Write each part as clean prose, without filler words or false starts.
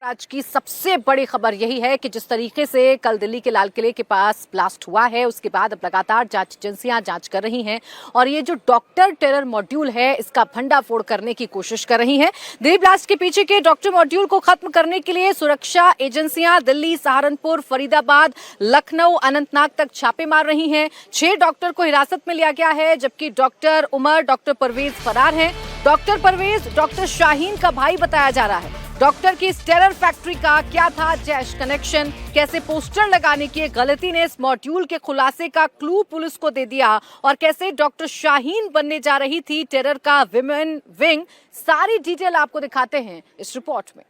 आज की सबसे बड़ी खबर यही है कि जिस तरीके से कल दिल्ली के लाल किले के पास ब्लास्ट हुआ है, उसके बाद अब लगातार जांच एजेंसियां जांच कर रही हैं और ये जो डॉक्टर टेरर मॉड्यूल है इसका भंडाफोड़ करने की कोशिश कर रही हैं। दिल्ली ब्लास्ट के पीछे के डॉक्टर मॉड्यूल को खत्म करने के लिए सुरक्षा एजेंसियां दिल्ली, सहारनपुर, फरीदाबाद, लखनऊ, अनंतनाग तक छापे मार रही हैं। 6 डॉक्टर को हिरासत में लिया गया है, जबकि डॉक्टर उमर, डॉक्टर परवेज फरार हैं। डॉक्टर परवेज डॉक्टर शाहीन का भाई बताया जा रहा है। डॉक्टर की इस टेरर फैक्ट्री का क्या था जैश कनेक्शन, कैसे पोस्टर लगाने की गलती ने इस मॉड्यूल के खुलासे का क्लू पुलिस को दे दिया और कैसे डॉक्टर शाहीन बनने जा रही थी टेरर का विमेन विंग, सारी डिटेल आपको दिखाते हैं इस रिपोर्ट में।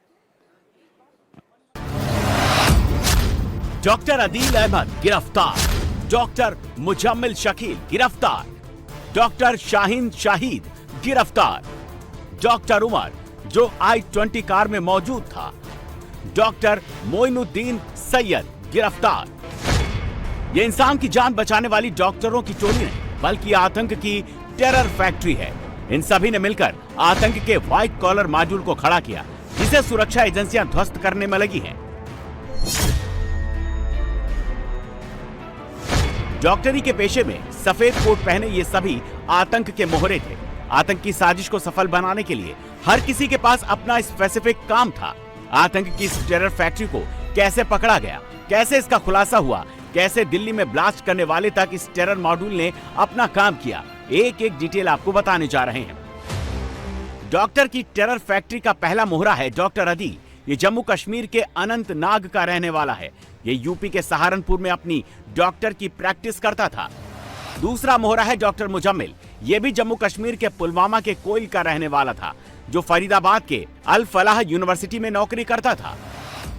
डॉक्टर अदील अहमद गिरफ्तार, डॉक्टर मुजम्मिल शकील गिरफ्तार, डॉक्टर शाहीन शाहिद गिरफ्तार, डॉक्टर उमर जो I-20 कार में मौजूद था, डॉक्टर मोइनुद्दीन सैयद गिरफ्तार। ये इंसान की जान बचाने वाली डॉक्टरों की टोली नहीं बल्कि आतंक की टेरर फैक्ट्री है। इन सभी ने मिलकर आतंक के व्हाइट कॉलर मॉड्यूल को खड़ा किया, जिसे सुरक्षा एजेंसियां ध्वस्त करने में लगी हैं। डॉक्टरी के पेशे में सफेद कोट पहने ये सभी आतंक के मोहरे थे। आतंक की साजिश को सफल बनाने के लिए हर किसी के पास अपना स्पेसिफिक काम था। आतंक की इस टेरर फैक्ट्री को कैसे पकड़ा गया, कैसे इसका खुलासा हुआ, कैसे दिल्ली में ब्लास्ट करने वाले तक इस टेरर मॉड्यूल ने अपना काम किया, एक एक डिटेल आपको बताने जा रहे हैं। डॉक्टर की टेरर फैक्ट्री का पहला मोहरा है डॉक्टर अदील। ये जम्मू कश्मीर के अनंतनाग का रहने वाला है। ये यूपी के सहारनपुर में अपनी डॉक्टर की प्रैक्टिस करता था। दूसरा मोहरा है डॉक्टर मुजम्मिल। ये भी जम्मू कश्मीर के पुलवामा के कोइल का रहने वाला था, जो फरीदाबाद के अल फलाह यूनिवर्सिटी में नौकरी करता था।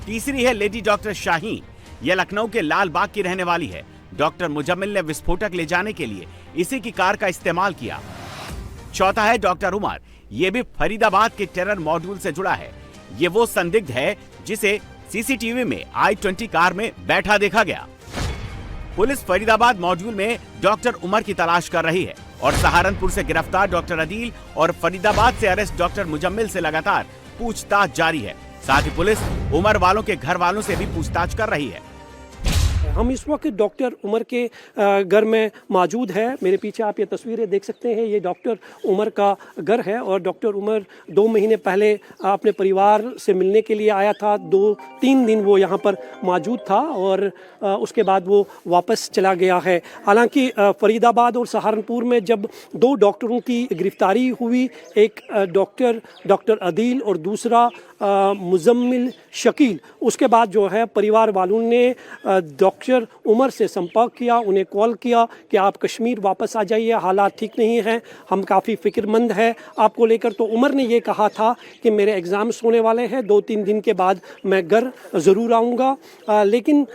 तीसरी है लेडी डॉक्टर शाहीन। यह लखनऊ के लाल बाग की रहने वाली है। डॉक्टर मुजम्मिल ने विस्फोटक ले जाने के लिए इसी की कार का इस्तेमाल किया। चौथा है डॉक्टर उमर। यह भी फरीदाबाद के टेरर मॉड्यूल से जुड़ा है। ये वो संदिग्ध है जिसे सीसीटीवी में I-20 कार में बैठा देखा गया। पुलिस फरीदाबाद मॉड्यूल में डॉक्टर उमर की तलाश कर रही है और सहारनपुर से गिरफ्तार डॉक्टर अदील और फरीदाबाद से अरेस्ट डॉक्टर मुजम्मिल से लगातार पूछताछ जारी है। साथ ही पुलिस उमर वालों के घर वालों से भी पूछताछ कर रही है। हम इस वक्त डॉक्टर उमर के घर में मौजूद है। मेरे पीछे आप ये तस्वीरें देख सकते हैं, ये डॉक्टर उमर का घर है और डॉक्टर उमर 2 महीने पहले अपने परिवार से मिलने के लिए आया था। 2-3 दिन वो यहाँ पर मौजूद था और उसके बाद वो वापस चला गया है। हालांकि फरीदाबाद और सहारनपुर में जब 2 डॉक्टरों की गिरफ्तारी हुई, एक डॉक्टर अदील और दूसरा मुजम्मिल शकील, उसके बाद जो है परिवार वालों ने डॉक्टर उमर से संपर्क किया, उन्हें कॉल किया कि आप कश्मीर वापस आ जाइए, हालात ठीक नहीं हैं, हम काफ़ी फिक्रमंद हैं आपको लेकर। तो उमर ने ये कहा था कि मेरे एग्ज़ाम्स होने वाले हैं, 2-3 दिन के बाद मैं घर ज़रूर आऊँगा। लेकिन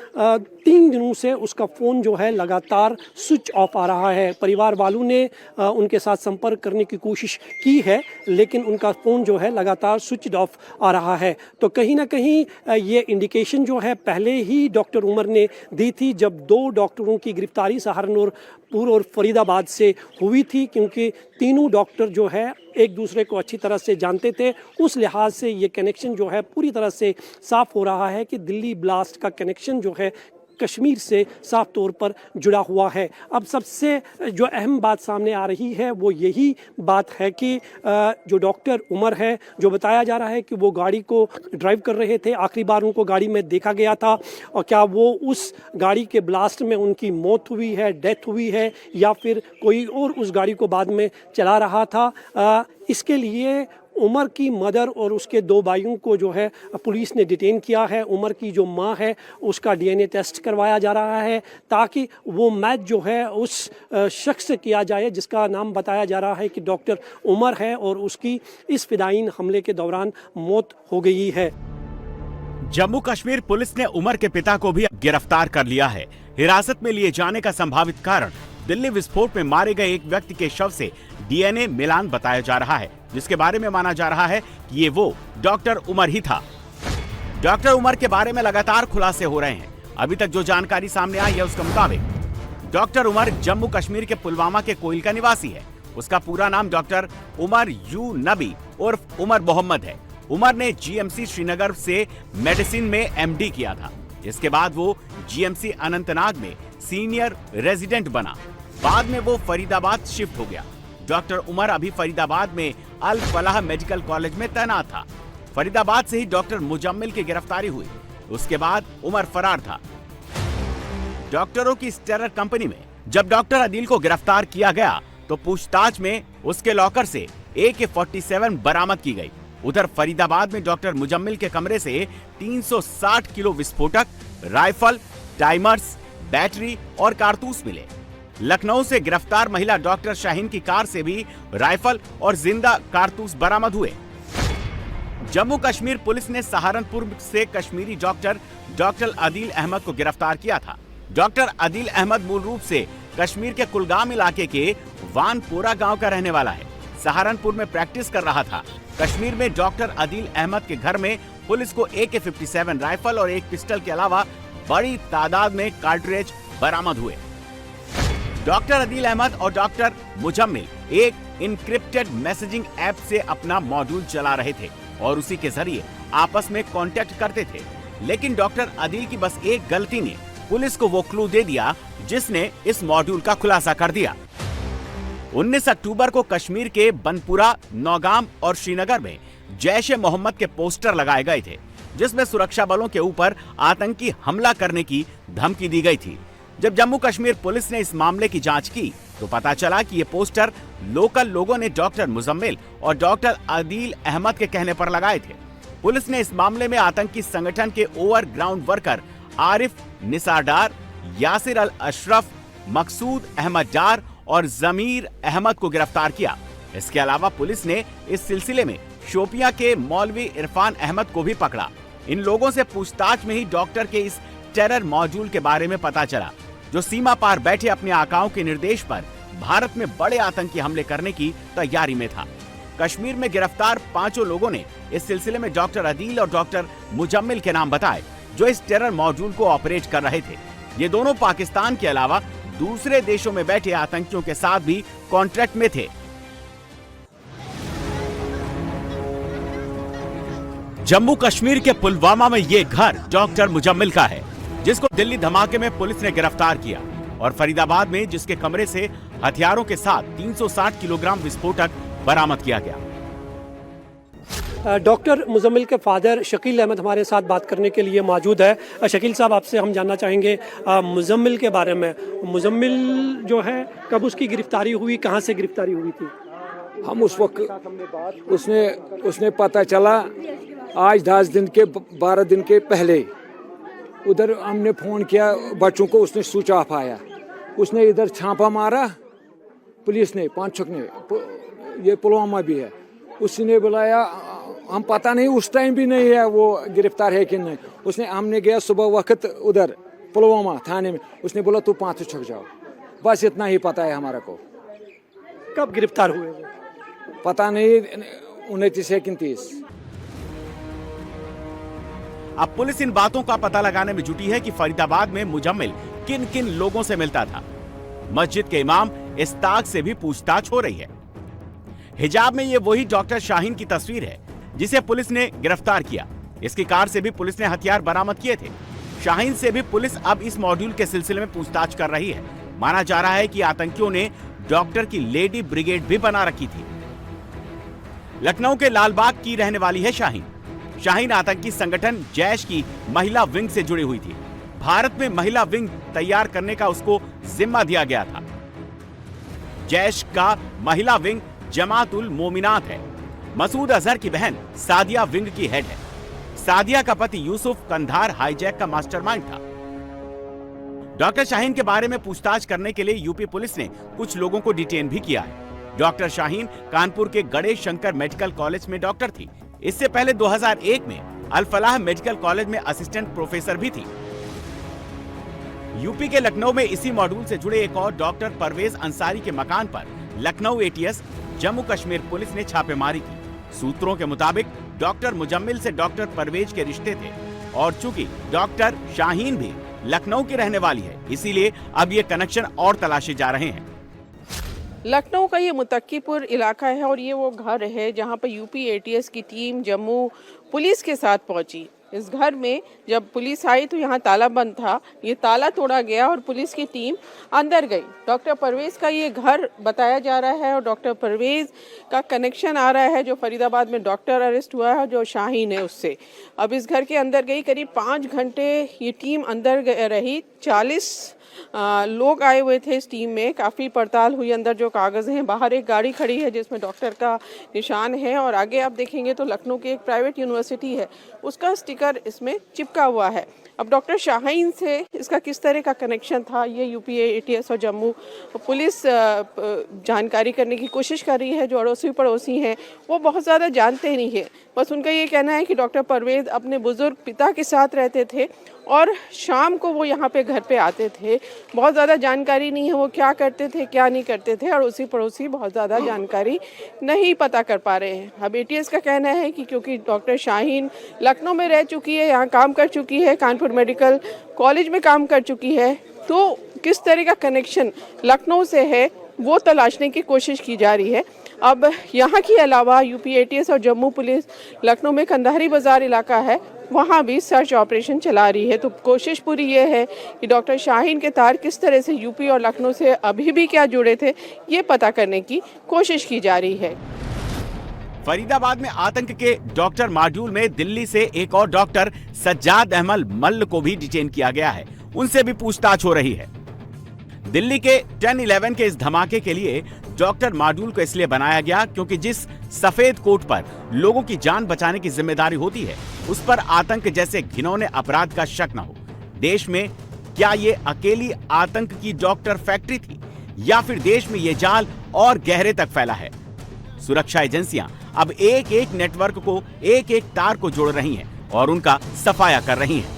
3 दिनों से उसका फ़ोन जो है लगातार स्विच ऑफ आ रहा है। परिवार वालों ने उनके साथ संपर्क करने की कोशिश की है, लेकिन उनका फ़ोन जो है लगातार स्विच ऑफ आ रहा है। तो कहीं ना कहीं ये इंडिकेशन जो है पहले ही डॉक्टर उमर ने दी थी, जब 2 डॉक्टरों की गिरफ्तारी सहारनपुर और फरीदाबाद से हुई थी, क्योंकि तीनों डॉक्टर जो है एक दूसरे को अच्छी तरह से जानते थे। उस लिहाज से ये कनेक्शन जो है पूरी तरह से साफ हो रहा है कि दिल्ली ब्लास्ट का कनेक्शन जो है कश्मीर से साफ तौर पर जुड़ा हुआ है। अब सबसे जो अहम बात सामने आ रही है वो यही बात है कि जो डॉक्टर उमर है, जो बताया जा रहा है कि वो गाड़ी को ड्राइव कर रहे थे, आखिरी बार उनको गाड़ी में देखा गया था, और क्या वो उस गाड़ी के ब्लास्ट में उनकी मौत हुई है, डेथ हुई है, या फिर कोई और उस गाड़ी को बाद में चला रहा था। इसके लिए उमर की मदर और उसके 2 भाइयों को जो है पुलिस ने डिटेन किया है। उमर की जो मां है उसका DNA टेस्ट करवाया जा रहा है, ताकि वो मैच जो है उस शख्स से किया जाए जिसका नाम बताया जा रहा है कि डॉक्टर उमर है और उसकी इस फिदायीन हमले के दौरान मौत हो गई है। जम्मू कश्मीर पुलिस ने उमर के पिता को भी गिरफ्तार कर लिया है। हिरासत में लिए जाने का संभावित कारण दिल्ली विस्फोट में मारे गए एक व्यक्ति के शव से DNA मिलान बताया जा रहा है, जिसके बारे में माना जा रहा है कि ये वो डॉक्टर उमर ही था। डॉक्टर उमर के बारे में लगातार खुलासे हो रहे हैं। अभी तक जो जानकारी सामने आई है उसके मुताबिक डॉक्टर उमर जम्मू कश्मीर के पुलवामा के कोइल का निवासी है। उसका पूरा नाम डॉक्टर उमर यू नबी उर्फ उमर मोहम्मद है। उमर ने जीएमसी श्रीनगर से मेडिसिन में एमडी किया था। इसके बाद वो जीएमसी अनंतनाग में सीनियर रेजिडेंट बना। बाद में वो फरीदाबाद शिफ्ट हो गया। डॉक्टर उमर अभी फरीदाबाद में अल फलाह मेडिकल कॉलेज में तैनात था। फरीदाबाद से ही डॉक्टर मुजम्मिल की गिरफ्तारी हुई। उसके बाद उमर फरार था। डॉक्टरों की इस टेरर कंपनी में जब डॉक्टर अदील को गिरफ्तार किया गया तो पूछताछ में उसके लॉकर से AK-47 बरामद की गई। उधर फरीदाबाद में डॉक्टर मुजम्मिल के कमरे से 360 किलो विस्फोटक, राइफल, टाइमर्स, बैटरी और कारतूस मिले। लखनऊ से गिरफ्तार महिला डॉक्टर शाहीन की कार से भी राइफल और जिंदा कारतूस बरामद हुए। जम्मू कश्मीर पुलिस ने सहारनपुर से कश्मीरी डॉक्टर अदील अहमद को गिरफ्तार किया था। डॉक्टर अदील अहमद मूल रूप से कश्मीर के कुलगाम इलाके के वानपोरा गांव का रहने वाला है। सहारनपुर में प्रैक्टिस कर रहा था। कश्मीर में डॉक्टर अदील अहमद के घर में पुलिस को AK-47 राइफल और एक पिस्टल के अलावा बड़ी तादाद में कार्ट्रिज बरामद हुए। डॉक्टर अदील अहमद और डॉक्टर मुजम्मिल एक इनक्रिप्टेड मैसेजिंग ऐप से अपना मॉड्यूल चला रहे थे और उसी के जरिए आपस में कांटेक्ट करते थे। लेकिन डॉक्टर अदील की बस एक गलती ने पुलिस को वो क्लू दे दिया जिसने इस मॉड्यूल का खुलासा कर दिया। 19 अक्टूबर को कश्मीर के बनपुरा, नौगाम और श्रीनगर में जैश-ए-मोहम्मद के पोस्टर लगाए गए थे, जिसमें सुरक्षा बलों के ऊपर आतंकी हमला करने की धमकी दी गई थी। जब जम्मू कश्मीर पुलिस ने इस मामले की जांच की तो पता चला कि ये पोस्टर लोकल लोगों ने डॉक्टर मुजम्मिल और डॉक्टर अदील अहमद के कहने पर लगाए थे। पुलिस ने इस मामले में आतंकी संगठन के ओवरग्राउंड वर्कर आरिफ निसार डार, यासिर अल अशरफ, मकसूद अहमद डार और जमीर अहमद को गिरफ्तार किया। इसके अलावा पुलिस ने इस सिलसिले में शोपियां के मौलवी इरफान अहमद को भी पकड़ा। इन लोगों से पूछताछ में ही डॉक्टर के इस टेरर मॉड्यूल के बारे में पता चला, जो सीमा पार बैठे अपने आकाओं के निर्देश पर भारत में बड़े आतंकी हमले करने की तैयारी में था। कश्मीर में गिरफ्तार 5 लोगों ने इस सिलसिले में डॉक्टर अदील और डॉक्टर मुजम्मिल के नाम बताए, जो इस टेरर मॉड्यूल को ऑपरेट कर रहे थे। ये दोनों पाकिस्तान के अलावा दूसरे देशों में बैठे आतंकियों के साथ भी कॉन्ट्रैक्ट में थे। जम्मू कश्मीर के पुलवामा में ये घर डॉक्टर मुजम्मिल का है, जिसको दिल्ली धमाके में पुलिस ने गिरफ्तार किया, और फरीदाबाद में जिसके कमरे से हथियारों के साथ 360 किलोग्राम विस्फोटक बरामद किया गया। डॉक्टर मुजम्मिल के फादर शकील अहमद हमारे साथ बात करने के लिए मौजूद है। शकील साहब, आपसे हम जानना चाहेंगे मुजम्मिल के बारे में। मुजम्मिल जो है, कब उसकी गिरफ्तारी हुई, कहाँ से गिरफ्तारी हुई थी? हम उस वक्त उसने पता चला आज 10 दिन के 12 दिन के पहले। उधर हमने फ़ोन किया बच्चों को, उसने स्विच ऑफ आया। उसने इधर छापा मारा पुलिस ने, 5 ने, ये पुलवामा भी है। उसने बुलाया, हम पता नहीं उस टाइम भी नहीं है वो गिरफ्तार है कि नहीं। हमने गया सुबह वक्त उधर पुलवामा थाने में। उसने बोला तू 5 छक जाओ। बस इतना ही पता है हमारा को। कब गिरफ्तार हुए? पता नहीं, 29 या 30। अब पुलिस इन बातों का पता लगाने में जुटी है कि फरीदाबाद में मुजम्मिल किन किन लोगों से मिलता था। मस्जिद के इमाम इस्ताक से भी पूछताछ हो रही है। हिजाब में ये वही डॉक्टर शाहीन की तस्वीर है जिसे पुलिस ने गिरफ्तार किया। इसकी कार से भी पुलिस ने हथियार बरामद किए थे। शाहीन से भी पुलिस अब इस मॉड्यूल के सिलसिले में पूछताछ कर रही है। माना जा रहा है कि आतंकियों ने डॉक्टर की लेडी ब्रिगेड भी बना रखी थी। लखनऊ के लालबाग की रहने वाली है शाहीन। शाहीन आतंकी संगठन जैश की महिला विंग से जुड़ी हुई थी। भारत में महिला विंग तैयार करने का उसको जिम्मा दिया गया था। जैश का महिला विंग जमातुल मोमिनात है। मसूद अजहर की बहन सादिया विंग की हेड है। सादिया का पति यूसुफ कंधार हाईजैक का मास्टरमाइंड था। डॉक्टर शाहीन के बारे में पूछताछ करने के लिए यूपी पुलिस ने कुछ लोगों को डिटेन भी किया है। डॉक्टर शाहीन कानपुर के गणेश शंकर मेडिकल कॉलेज में डॉक्टर थी। इससे पहले 2001 में अल फलाह मेडिकल कॉलेज में असिस्टेंट प्रोफेसर भी थी। यूपी के लखनऊ में इसी मॉड्यूल से जुड़े एक और डॉक्टर परवेज अंसारी के मकान पर लखनऊ ATS जम्मू कश्मीर पुलिस ने छापेमारी की। सूत्रों के मुताबिक डॉक्टर मुजम्मिल से डॉक्टर परवेज के रिश्ते थे, और चूंकि डॉक्टर शाहीन भी लखनऊ की रहने वाली है, इसीलिए अब ये कनेक्शन और तलाशे जा रहे हैं। लखनऊ का ये मुत्तकीपुर इलाका है और ये वो घर है जहाँ पर यूपी एटीएस की टीम जम्मू पुलिस के साथ पहुंची। इस घर में जब पुलिस आई तो यहाँ ताला बंद था, ये ताला तोड़ा गया और पुलिस की टीम अंदर गई। डॉक्टर परवेज़ का ये घर बताया जा रहा है और डॉक्टर परवेज़ का कनेक्शन आ रहा है जो फरीदाबाद में डॉक्टर अरेस्ट हुआ है जो शाहीन है उससे। अब इस घर के अंदर गई, करीब 5 घंटे ये टीम अंदर रही। 40 लोग आए हुए थे इस टीम में। काफ़ी पड़ताल हुई, अंदर जो कागज़ हैं, बाहर एक गाड़ी खड़ी है जिसमें डॉक्टर का निशान है और आगे आप देखेंगे तो लखनऊ की एक प्राइवेट यूनिवर्सिटी है उसका स्टिकर इसमें चिपका हुआ है। अब डॉक्टर शाहीन से इसका किस तरह का कनेक्शन था ये यूपी एटीएस और जम्मू पुलिस जानकारी करने की कोशिश कर रही है। जो अड़ोसी पड़ोसी हैं वो बहुत ज़्यादा जानते नहीं है, बस उनका ये कहना है कि डॉक्टर परवेज़ अपने बुज़ुर्ग पिता के साथ रहते थे और शाम को वो यहाँ पे घर पे आते थे। बहुत ज़्यादा जानकारी नहीं है वो क्या करते थे क्या नहीं करते थे, अड़ोसी पड़ोसी बहुत ज़्यादा जानकारी नहीं पता कर पा रहे हैं। अब एटीएस का कहना है कि क्योंकि डॉक्टर शाहीन लखनऊ में रह चुकी है, यहाँ काम कर चुकी है, कानपुर मेडिकल कॉलेज में काम कर चुकी है, तो किस तरह का कनेक्शन लखनऊ से है वो तलाशने की कोशिश की जा रही है। अब यहाँ के अलावा यूपी एटीएस और जम्मू पुलिस लखनऊ में कंधारी बाज़ार इलाका है वहाँ भी सर्च ऑपरेशन चला रही है। तो कोशिश पूरी ये है कि डॉक्टर शाहीन के तार किस तरह से यूपी और लखनऊ से अभी भी क्या जुड़े थे ये पता करने की कोशिश की जा रही है। फरीदाबाद में आतंक के डॉक्टर मॉड्यूल में दिल्ली से एक और डॉक्टर सज्जाद अहमद मल्ल को भी डिटेन किया गया है, उनसे भी पूछताछ हो रही है। दिल्ली के 10-11 के इस धमाके के लिए डॉक्टर मॉड्यूल को इसलिए बनाया गया क्योंकि जिस सफेद कोट पर लोगों की जान बचाने की जिम्मेदारी होती है उस पर आतंक जैसे घिनौने अपराध का शक न हो। देश में क्या ये अकेली आतंक की डॉक्टर फैक्ट्री थी या फिर देश में ये जाल और गहरे तक फैला है? सुरक्षा एजेंसियां अब एक एक नेटवर्क को, एक एक तार को जोड़ रही हैं और उनका सफाया कर रही हैं।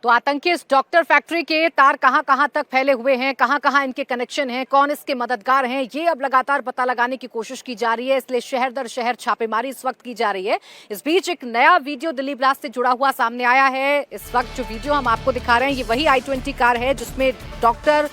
तो आतंकी इस डॉक्टर फैक्ट्री के तार कहां तक फैले हुए हैं, कहां इनके कनेक्शन हैं, कौन इसके मददगार हैं, ये अब लगातार पता लगाने की कोशिश की जा रही है। इसलिए शहर दर शहर छापेमारी इस वक्त की जा रही है। इस बीच एक नया वीडियो दिल्ली ब्लास्ट से जुड़ा हुआ सामने आया है। इस वक्त जो वीडियो हम आपको दिखा रहे हैं ये वही i20 कार है जिसमें डॉक्टर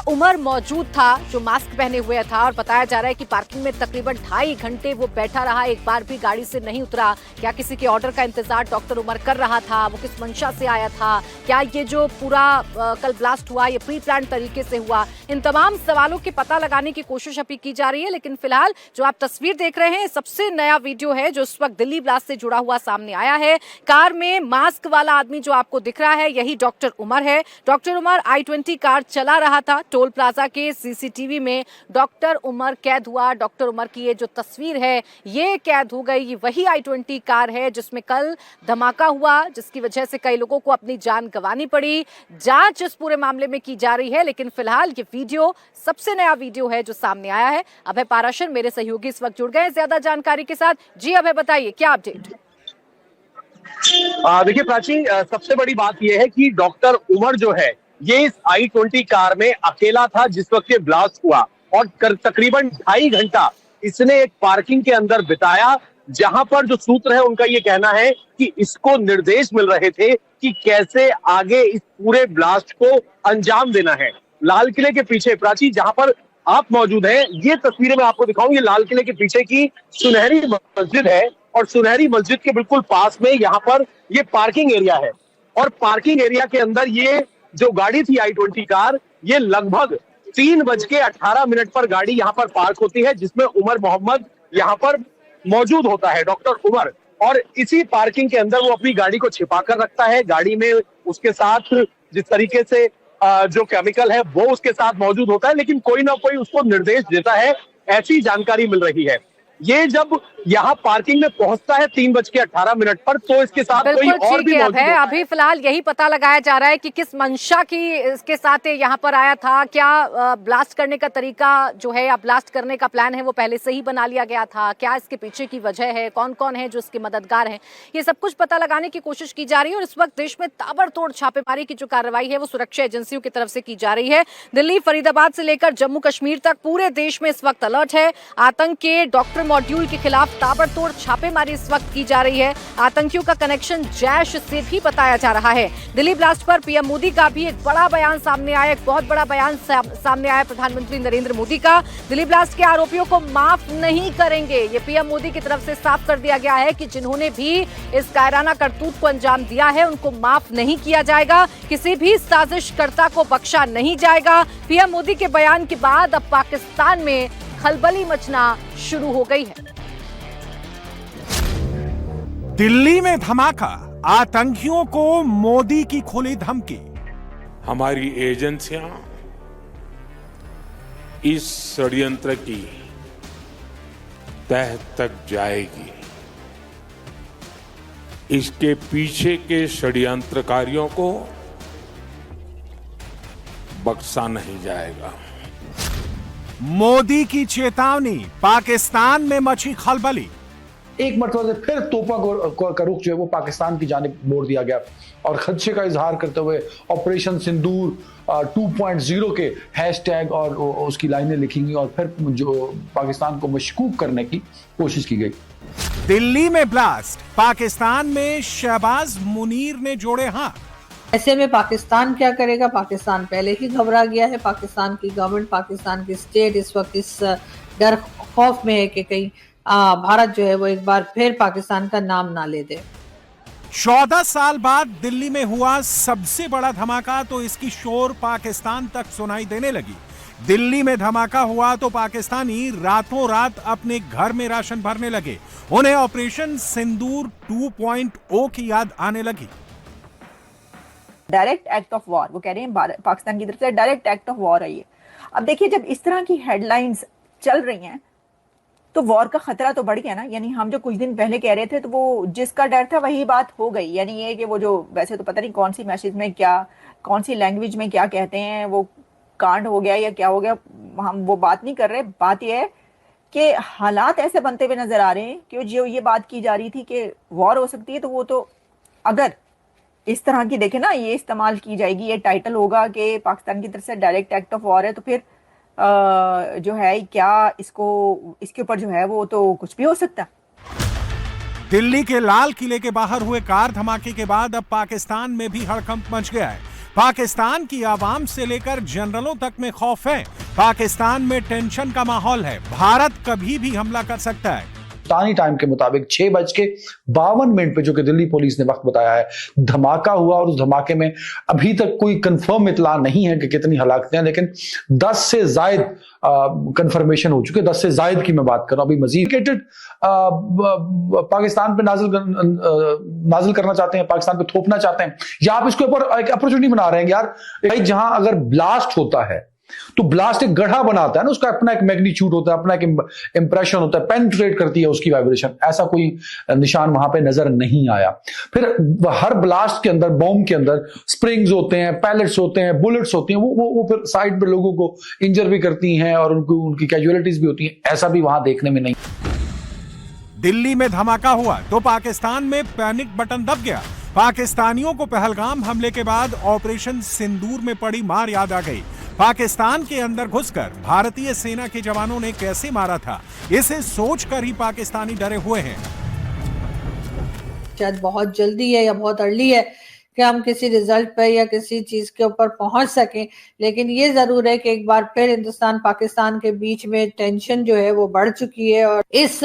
उमर मौजूद था जो मास्क पहने हुए था और बताया जा रहा है कि पार्किंग में तकरीबन 2.5 घंटे वो बैठा रहा, एक बार भी गाड़ी से नहीं उतरा। क्या किसी के ऑर्डर का इंतजार डॉक्टर उमर कर रहा था? वो किस मंशा से आया था? क्या ये जो पूरा कल ब्लास्ट हुआ ये प्री प्लान तरीके से हुआ? इन तमाम सवालों के पता लगाने की कोशिश अभी की जा रही है। लेकिन फिलहाल जो आप तस्वीर देख रहे हैं सबसे नया वीडियो है जो इस वक्त दिल्ली ब्लास्ट से जुड़ा हुआ सामने आया है। कार में मास्क वाला आदमी जो आपको दिख रहा है यही डॉक्टर उमर है। डॉक्टर उमर i20 कार चला रहा था। टोल प्लाजा के सीसीटीवी में डॉक्टर उमर कैद हुआ। डॉक्टर उमर की ये जो तस्वीर है ये कैद हो गई। ये वही i20 कार है जिसमें कल धमाका हुआ जिसकी वजह से कई लोगों को अपनी जान गंवानी पड़ी। जांच इस पूरे मामले में की जा रही है लेकिन फिलहाल ये वीडियो सबसे नया वीडियो है जो सामने आया है। अभय पाराशर मेरे सहयोगी इस वक्त जुड़ गए ज्यादा जानकारी के साथ। जी अभय बताइए क्या अपडेट? देखिए प्राची, सबसे बड़ी बात यह है कि डॉक्टर उमर जो है ये इस i20 कार में अकेला था जिस वक्त ये ब्लास्ट हुआ और तकरीबन 2.5 घंटा इसने एक पार्किंग के अंदर बिताया जहां पर जो सूत्र है उनका ये कहना है कि इसको निर्देश मिल रहे थे कि कैसे आगे इस पूरे ब्लास्ट को अंजाम देना है। लाल किले के पीछे प्राची जहां पर आप मौजूद हैं, ये तस्वीरें मैं आपको दिखाऊं। ये लाल किले के पीछे की सुनहरी मस्जिद है और सुनहरी मस्जिद के बिल्कुल पास में यहाँ पर ये पार्किंग एरिया है और पार्किंग एरिया के अंदर ये जो गाड़ी थी i20 कार ये लगभग 3:18 पर गाड़ी यहाँ पर पार्क होती है जिसमें उमर मोहम्मद यहाँ पर मौजूद होता है, डॉक्टर उमर। और इसी पार्किंग के अंदर वो अपनी गाड़ी को छिपा कर रखता है। गाड़ी में उसके साथ जिस तरीके से जो केमिकल है वो उसके साथ मौजूद होता है लेकिन कोई ना कोई उसको निर्देश देता है, ऐसी जानकारी मिल रही है। ये जब यहाँ पार्किंग में पहुंचता है 3:18 पर तो इसके साथ कोई और भी मौजूद है। अभी फिलहाल यही पता लगाया जा रहा है कि किस मंशा की इसके साथ यहाँ पर आया था। क्या ब्लास्ट करने का तरीका जो है या ब्लास्ट करने का प्लान है वो पहले से ही बना लिया गया था? क्या इसके पीछे की वजह है? कौन कौन है जो इसके मददगार हैं? ये सब कुछ पता लगाने की कोशिश की जा रही है और इस वक्त देश में ताबड़तोड़ छापेमारी की जो कार्रवाई है वो सुरक्षा एजेंसियों की तरफ से की जा रही है। दिल्ली, फरीदाबाद से लेकर जम्मू कश्मीर तक पूरे देश में इस वक्त अलर्ट है। आतंक के डॉक्टर मॉड्यूल के खिलाफ ताबड़तोड़ छापेमारी इस वक्त की जा रही है। आतंकियों का कनेक्शन जैश से भी बताया जा रहा है। दिल्ली ब्लास्ट पर पीएम मोदी का भी एक बड़ा बयान सामने आया, एक बहुत बड़ा बयान सामने आया प्रधानमंत्री नरेंद्र मोदी का। दिल्ली ब्लास्ट के आरोपियों को माफ नहीं करेंगे, ये पीएम मोदी की तरफ से साफ कर दिया गया है कि जिन्होंने भी इस कायराना करतूत को अंजाम दिया है उनको माफ नहीं किया जाएगा, किसी भी साजिशकर्ता को बख्शा नहीं जाएगा। पीएम मोदी के बयान के बाद अब पाकिस्तान में खलबली मचना शुरू हो गई है। दिल्ली में धमाका, आतंकियों को मोदी की खुली धमकी। हमारी एजेंसियां इस षड्यंत्र की तह तक जाएगी। इसके पीछे के षड्यंत्रकारियों को बख्शा नहीं जाएगा। मोदी की चेतावनी, पाकिस्तान में मची खलबली। एक मरतबा से फिर तोपा का रुख जो है वो पाकिस्तान की जानिब मोड़ दिया गया और खदशे का इजहार करते हुए ऑपरेशन सिंदूर 2.0 के हैशटैग और उसकी लाइनें लिखी गई और फिर जो पाकिस्तान को मशकूक करने की कोशिश की गई। दिल्ली में ब्लास्ट, पाकिस्तान में शहबाज मुनीर ने जोड़े हाथ। ऐसे में पाकिस्तान क्या करेगा? पाकिस्तान पहले ही घबरा गया है। पाकिस्तान की गवर्नमेंट, पाकिस्तान की स्टेट इस वक्त इस डर खौफ में है कि कहीं भारत जो है वो एक बार फिर पाकिस्तान का नाम ना ले दे। 14 साल बाद दिल्ली में हुआ सबसे बड़ा धमाका तो इसकी शोर पाकिस्तान तक सुनाई देने लगी। दिल्ली में धमाका हुआ तो पाकिस्तानी रातों रात अपने घर में राशन भरने लगे। उन्हें ऑपरेशन सिंदूर 2.0 की याद आने लगी। डायरेक्ट एक्ट ऑफ वॉर, वो कह रहे हैं पाकिस्तान की तरफ से डायरेक्ट एक्ट ऑफ वॉर है ये। अब देखिए, जब इस तरह की हेडलाइंस चल रही हैं तो वॉर का खतरा तो बढ़ गया ना। यानी हम जो कुछ दिन पहले कह रहे थे तो वो जिसका डर था वही बात हो गई। यानी ये कि वो जो वैसे तो पता नहीं कौन सी मैसेज में क्या, कौन सी लैंग्वेज में क्या कहते हैं, वो कांड हो गया या क्या हो गया, हम वो बात नहीं कर रहे। बात यह है कि हालात ऐसे बनते हुए नजर आ रहे हैं कि जो ये बात की जा रही थी कि वॉर हो सकती है, तो वो तो अगर इस तरह की देखे ना ये इस्तेमाल की जाएगी, ये टाइटल होगा कि पाकिस्तान की तरफ से डायरेक्ट एक्ट ऑफ वॉर है, तो फिर जो है क्या इसके ऊपर जो है वो तो कुछ भी हो सकता। दिल्ली के लाल किले के बाहर हुए कार धमाके के बाद अब पाकिस्तान में भी हड़कंप मच गया है। पाकिस्तान की आवाम से लेकर जनरलों तक में खौफ है। पाकिस्तान में टेंशन का माहौल है। भारत कभी भी हमला कर सकता है। पाकिस्तानी टाइम के मुताबिक 6:52 पे जो कि दिल्ली पुलिस ने वक्त बताया है, धमाका हुआ और उस धमाके में अभी तक कोई कंफर्म इतला नहीं है कि कितनी हलाकतें हैं, लेकिन 10 से जायद कंफर्मेशन हो चुके। 10 से जायद की मैं बात कर रहा हूं। अभी मजीद पाकिस्तान पे नाजिल करना चाहते हैं, पाकिस्तान पे थोपना चाहते हैं, या आप इसको एक अपॉर्चुनिटी बना रहे हैं यार। भाई जहां अगर ब्लास्ट होता है तो ब्लास्ट एक गढ़ा बनाता है ना, उसका अपना एक मैग्नीट्यूड होता है, अपना एक इंप्रेशन होता है, पेनिट्रेट करती है उसकी वाइब्रेशन। ऐसा कोई निशान वहां पे नजर नहीं आया। फिर हर ब्लास्ट के अंदर, बॉम्ब के अंदर स्प्रिंग्स होते हैं, पैलेट्स होते हैं, बुलेट्स होती हैं, वो फिर साइड पे लोगों को इंजर भी करती हैं और उनकी कैजुअलिटीज भी होती हैं। ऐसा भी वहां देखने में नहीं। दिल्ली में धमाका हुआ तो पाकिस्तान में पैनिक बटन दब गया। पाकिस्तानियों को पहलगाम हमले के बाद ऑपरेशन सिंदूर में पड़ी मार याद आ गई। पाकिस्तान के अंदर घुसकर भारतीय सेना के जवानों ने कैसे मारा था, इसे सोचकर ही पाकिस्तानी डरे हुए हैं। शायद बहुत जल्दी है या बहुत अर्ली है कि हम किसी रिजल्ट पर या किसी चीज के ऊपर पहुंच सकें, लेकिन ये जरूर है कि एक बार फिर हिंदुस्तान पाकिस्तान के बीच में टेंशन जो है वो बढ़ चुकी है और इस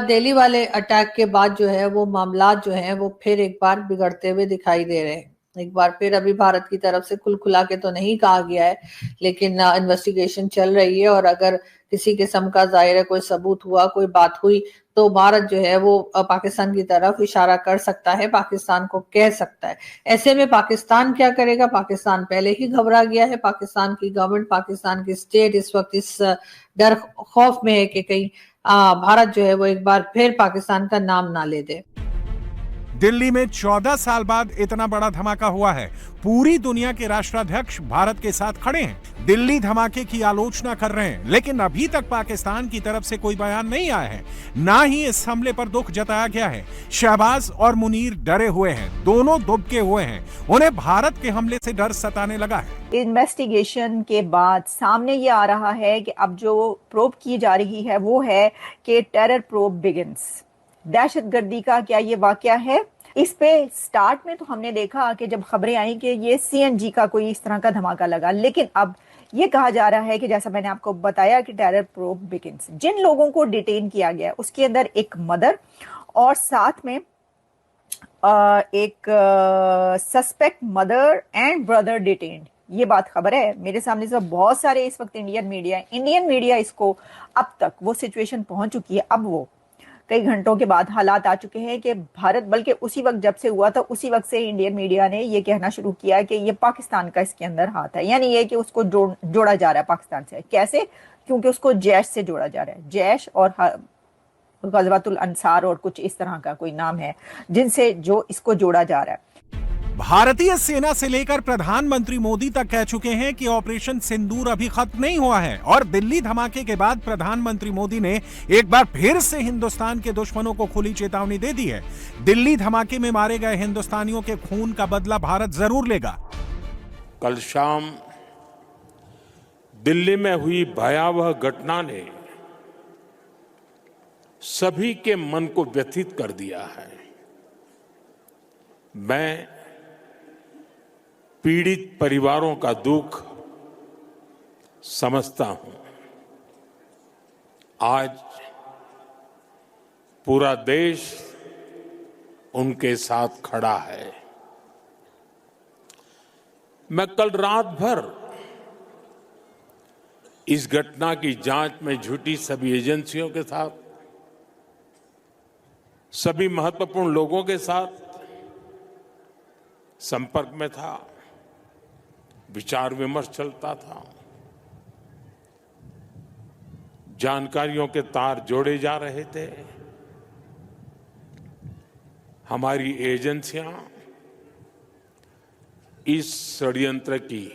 दिल्ली वाले अटैक के बाद जो है वो मामला जो है वो फिर एक बार बिगड़ते हुए दिखाई दे रहे हैं। एक बार फिर अभी भारत की तरफ से खुला के तो नहीं कहा गया है, लेकिन इन्वेस्टिगेशन चल रही है और अगर किसी किस्म का जाहिर है कोई सबूत हुआ, कोई बात हुई, तो भारत जो है वो पाकिस्तान की तरफ इशारा कर सकता है, पाकिस्तान को कह सकता है। ऐसे में पाकिस्तान क्या करेगा? पाकिस्तान पहले ही घबरा गया है। पाकिस्तान की गवर्नमेंट, पाकिस्तान की स्टेट इस वक्त इस डर खौफ में है कि कहीं भारत जो है वो एक बार फिर पाकिस्तान का नाम ना ले दे। दिल्ली में 14 साल बाद इतना बड़ा धमाका हुआ है। पूरी दुनिया के राष्ट्राध्यक्ष भारत के साथ खड़े हैं, दिल्ली धमाके की आलोचना कर रहे हैं, लेकिन अभी तक पाकिस्तान की तरफ से कोई बयान नहीं आया है, ना ही इस हमले पर दुख जताया गया है। शहबाज और मुनीर डरे हुए हैं, दोनों दुबके हुए हैं, उन्हें भारत के हमले से डर सताने लगा है। इन्वेस्टिगेशन के बाद सामने ये आ रहा है कि अब जो प्रोब की जा रही है वो है कि टेरर प्रोब बिगिंस। दहशतगर्दी का क्या ये वाकया है? इस पे स्टार्ट में तो हमने देखा कि जब खबरें आई कि ये सीएनजी का कोई इस तरह का धमाका लगा, लेकिन अब ये कहा जा रहा है कि जैसा मैंने आपको बताया कि टेरर प्रोब बिगिंस। जिन लोगों को डिटेन किया गया उसके अंदर एक मदर और साथ में एक suspect mother and brother detained, ये बात खबर है मेरे सामने से। बहुत सारे इस वक्त इंडियन मीडिया इसको अब तक वो सिचुएशन पहुंच चुकी है, अब वो कई घंटों के बाद हालात आ चुके हैं कि भारत, बल्कि उसी वक्त जब से हुआ था उसी वक्त से इंडियन मीडिया ने ये कहना शुरू किया कि ये पाकिस्तान का इसके अंदर हाथ है, यानी ये कि उसको जोड़ा जा रहा है पाकिस्तान से। कैसे? क्योंकि उसको जैश से जोड़ा जा रहा है, जैश और गज़वातुल अंसार और कुछ इस तरह का कोई नाम है जिनसे जो इसको जोड़ा जा रहा है। भारतीय सेना से लेकर प्रधानमंत्री मोदी तक कह चुके हैं कि ऑपरेशन सिंदूर अभी खत्म नहीं हुआ है और दिल्ली धमाके के बाद प्रधानमंत्री मोदी ने एक बार फिर से हिंदुस्तान के दुश्मनों को खुली चेतावनी दे दी है। दिल्ली धमाके में मारे गए हिंदुस्तानियों के खून का बदला भारत जरूर लेगा। कल शाम दिल्ली में हुई भयावह घटना ने सभी के मन को व्यथित कर दिया है। मैं पीड़ित परिवारों का दुख समझता हूं। आज पूरा देश उनके साथ खड़ा है। मैं कल रात भर इस घटना की जांच में जुटी सभी एजेंसियों के साथ, सभी महत्वपूर्ण लोगों के साथ संपर्क में था, विचार विमर्श चलता था, जानकारियों के तार जोड़े जा रहे थे। हमारी एजेंसियां इस षड्यंत्र की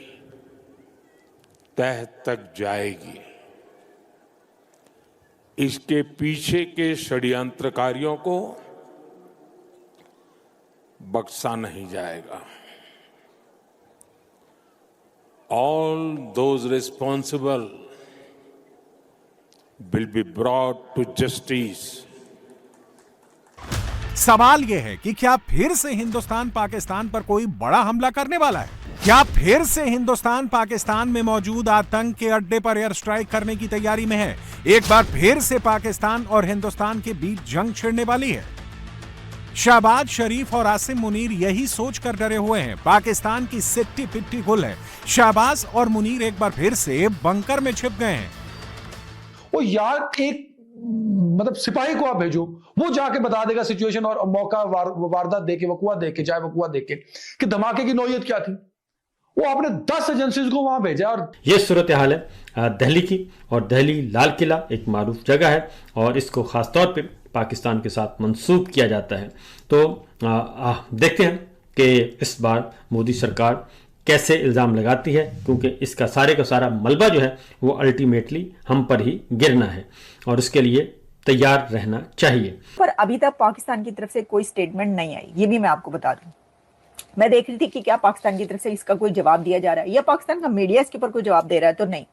तह तक जाएगी। इसके पीछे के षड्यंत्रकारियों को बख्शा नहीं जाएगा। All those responsible will be brought to justice. सवाल यह है कि क्या फिर से हिंदुस्तान पाकिस्तान पर कोई बड़ा हमला करने वाला है? क्या फिर से हिंदुस्तान पाकिस्तान में मौजूद आतंक के अड्डे पर एयर स्ट्राइक करने की तैयारी में है? एक बार फिर से पाकिस्तान और हिंदुस्तान के बीच जंग छिड़ने वाली है? शहबाज शरीफ और आसिम मुनीर यही सोचकर डरे हुए हैं। पाकिस्तान की सिट्टी पिट्टी गुल है। शहबाज और मुनीर एक बार फिर से बंकर में छिप गए हैं। वो यार एक मतलब सिपाही को आप भेजो, वो जाके बता देगा सिचुएशन और मौका वारदात देके, वकुआ देके, चाहे वकुआ देके कि धमाके की नौयत क्या थी। वो आपने 10 एजेंसीज को वहां भेजा। और ये सूरत हाल है दिल्ली की, और दिल्ली लाल किला एक मारूफ जगह है और इसको खासतौर पे पाकिस्तान के साथ मंसूब किया जाता है। तो देखते हैं कि इस बार मोदी सरकार कैसे इल्ज़ाम लगाती है, क्योंकि इसका सारे का सारा मलबा जो है वो अल्टीमेटली हम पर ही गिरना है और उसके लिए तैयार रहना चाहिए। पर अभी तक पाकिस्तान की तरफ से कोई स्टेटमेंट नहीं आई, ये भी मैं आपको बता दूं। मैं देख रही थी कि क्या पाकिस्तान की तरफ से इसका कोई जवाब दिया जा रहा है या पाकिस्तान का मीडिया इसके ऊपर कोई जवाब दे रहा है, तो नहीं।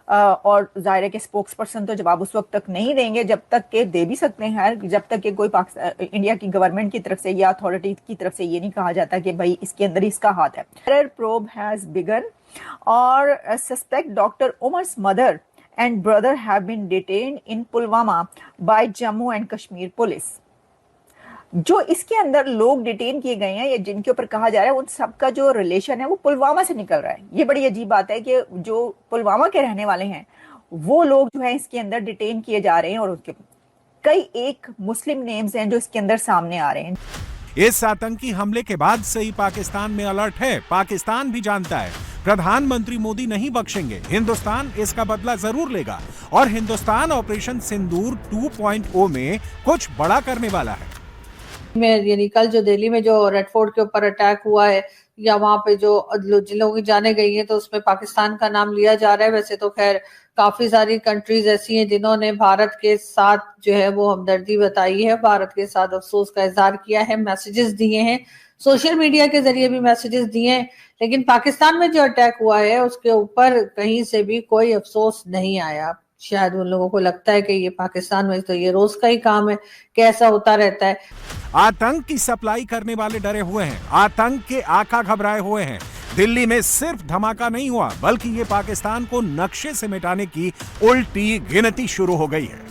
और जाहिर है कि स्पोक्स पर्सन तो जवाब उस वक्त तक नहीं देंगे जब तक के दे भी सकते हैं, जब तक कि कोई इंडिया की गवर्नमेंट की तरफ से या अथॉरिटी की तरफ से ये नहीं कहा जाता कि भाई इसके अंदर इसका हाथ है। टेरर प्रोब हैज बिगन और suspect doctor Umar's mother and brother have been detained in Pulwama by Jammu and Kashmir police. जो इसके अंदर लोग डिटेन किए गए हैं या जिनके ऊपर कहा जा रहा है उन सबका जो रिलेशन है वो पुलवामा से निकल रहा है। ये बड़ी अजीब बात है कि जो पुलवामा के रहने वाले हैं वो लोग जो है इसके अंदर डिटेन किए जा रहे हैं और उसके कई एक मुस्लिम नेम्स हैं जो इसके अंदर सामने आ रहे हैं। इस आतंकी हमले के बाद से ही पाकिस्तान में अलर्ट है। पाकिस्तान भी जानता है प्रधानमंत्री मोदी नहीं बख्शेंगे, हिंदुस्तान इसका बदला जरूर लेगा और हिंदुस्तान ऑपरेशन सिंदूर 2.0 में कुछ बड़ा करने वाला है। में यानी कल जो दिल्ली में जो रेड फोर्ट के ऊपर अटैक हुआ है या वहां पे जो जिन लोगों की जाने गई हैं तो उसमें पाकिस्तान का नाम लिया जा रहा है। वैसे तो खैर काफी सारी कंट्रीज ऐसी हैं जिन्होंने भारत के साथ जो है वो हमदर्दी बताई है, भारत के साथ अफसोस का इजहार किया है, मैसेजेस दिए हैं, सोशल मीडिया के जरिए भी मैसेजेस दिए हैं। लेकिन पाकिस्तान में जो अटैक हुआ है उसके ऊपर कहीं से भी कोई अफसोस नहीं आया। शायद उन लोगों को लगता है कि ये पाकिस्तान में तो ये रोज का ही काम है, कैसा होता रहता है। आतंक की सप्लाई करने वाले डरे हुए हैं, आतंक के आका घबराए हुए हैं। दिल्ली में सिर्फ धमाका नहीं हुआ बल्कि ये पाकिस्तान को नक्शे से मिटाने की उल्टी गिनती शुरू हो गई है।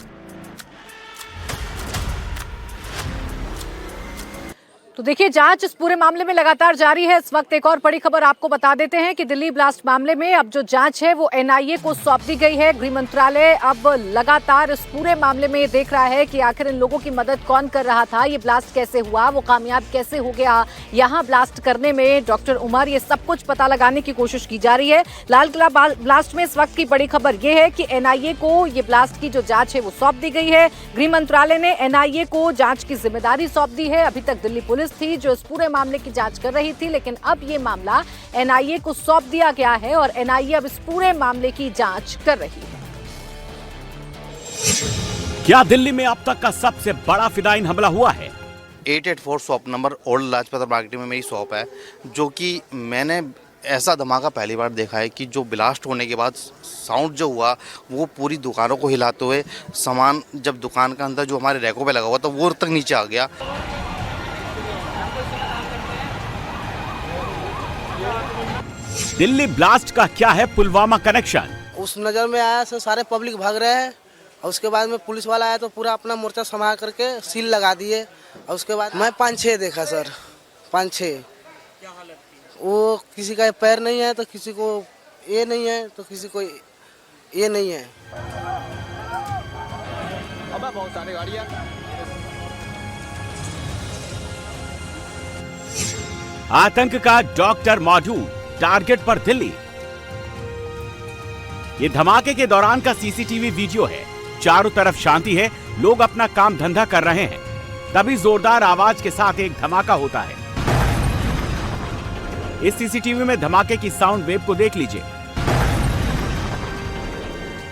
तो देखिए, जांच इस पूरे मामले में लगातार जारी है। इस वक्त एक और बड़ी खबर आपको बता देते हैं कि दिल्ली ब्लास्ट मामले में अब जो जांच है वो एनआईए को सौंप दी गई है। गृह मंत्रालय अब लगातार इस पूरे मामले में देख रहा है कि आखिर इन लोगों की मदद कौन कर रहा था, ये ब्लास्ट कैसे हुआ, वो कामयाब कैसे हो गया यहाँ ब्लास्ट करने में डॉक्टर उमर, ये सब कुछ पता लगाने की कोशिश की जा रही है। लाल किला ब्लास्ट में इस वक्त की बड़ी खबर ये है कि एनआईए को ये ब्लास्ट की जो जांच है वो सौंप दी गई है। गृह मंत्रालय ने एनआईए को जांच की जिम्मेदारी सौंप दी है। अभी तक दिल्ली पुलिस थी जो इस पूरे मामले की जांच कर रही थी, लेकिन अब ये मामला एनआईए को सौंप दिया गया है और एनआईए अब इस पूरे मामले की जांच कर रही है। क्या दिल्ली में अब तक का सबसे बड़ा फिदायीन हमला हुआ है? 884 shop number old Lajpat market में मेरी शॉप है, जो कि मैंने ऐसा धमाका पहली बार देखा है कि जो ब्लास्ट होने के बाद साउंड जो हुआ वो पूरी दुकानों को हिलाते हुए सामान जब दुकान का अंदर जो हमारे रैकों पे लगा हुआ था वो तक नीचे आ गया। दिल्ली ब्लास्ट का क्या है पुलवामा कनेक्शन? उस नज़र में आया सर, सारे पब्लिक भाग रहे हैं और उसके बाद में पुलिस वाला आया तो पूरा अपना मोर्चा संभाल करके सील लगा दिए। और उसके बाद मैं 5-6 देखा सर, 5-6। वो किसी का पैर नहीं है तो किसी को ये नहीं है तो किसी को ये नहीं है। अब बहुत सारी गाड़ियाँ। आतंक का डॉक्टर मॉड्यूल टारगेट पर दिल्ली। ये धमाके के दौरान का सीसीटीवी वीडियो है। चारों तरफ शांति है, लोग अपना काम धंधा कर रहे हैं। तभी जोरदार आवाज के साथ एक धमाका होता है। इस सीसीटीवी में धमाके की साउंड वेव को देख लीजिए।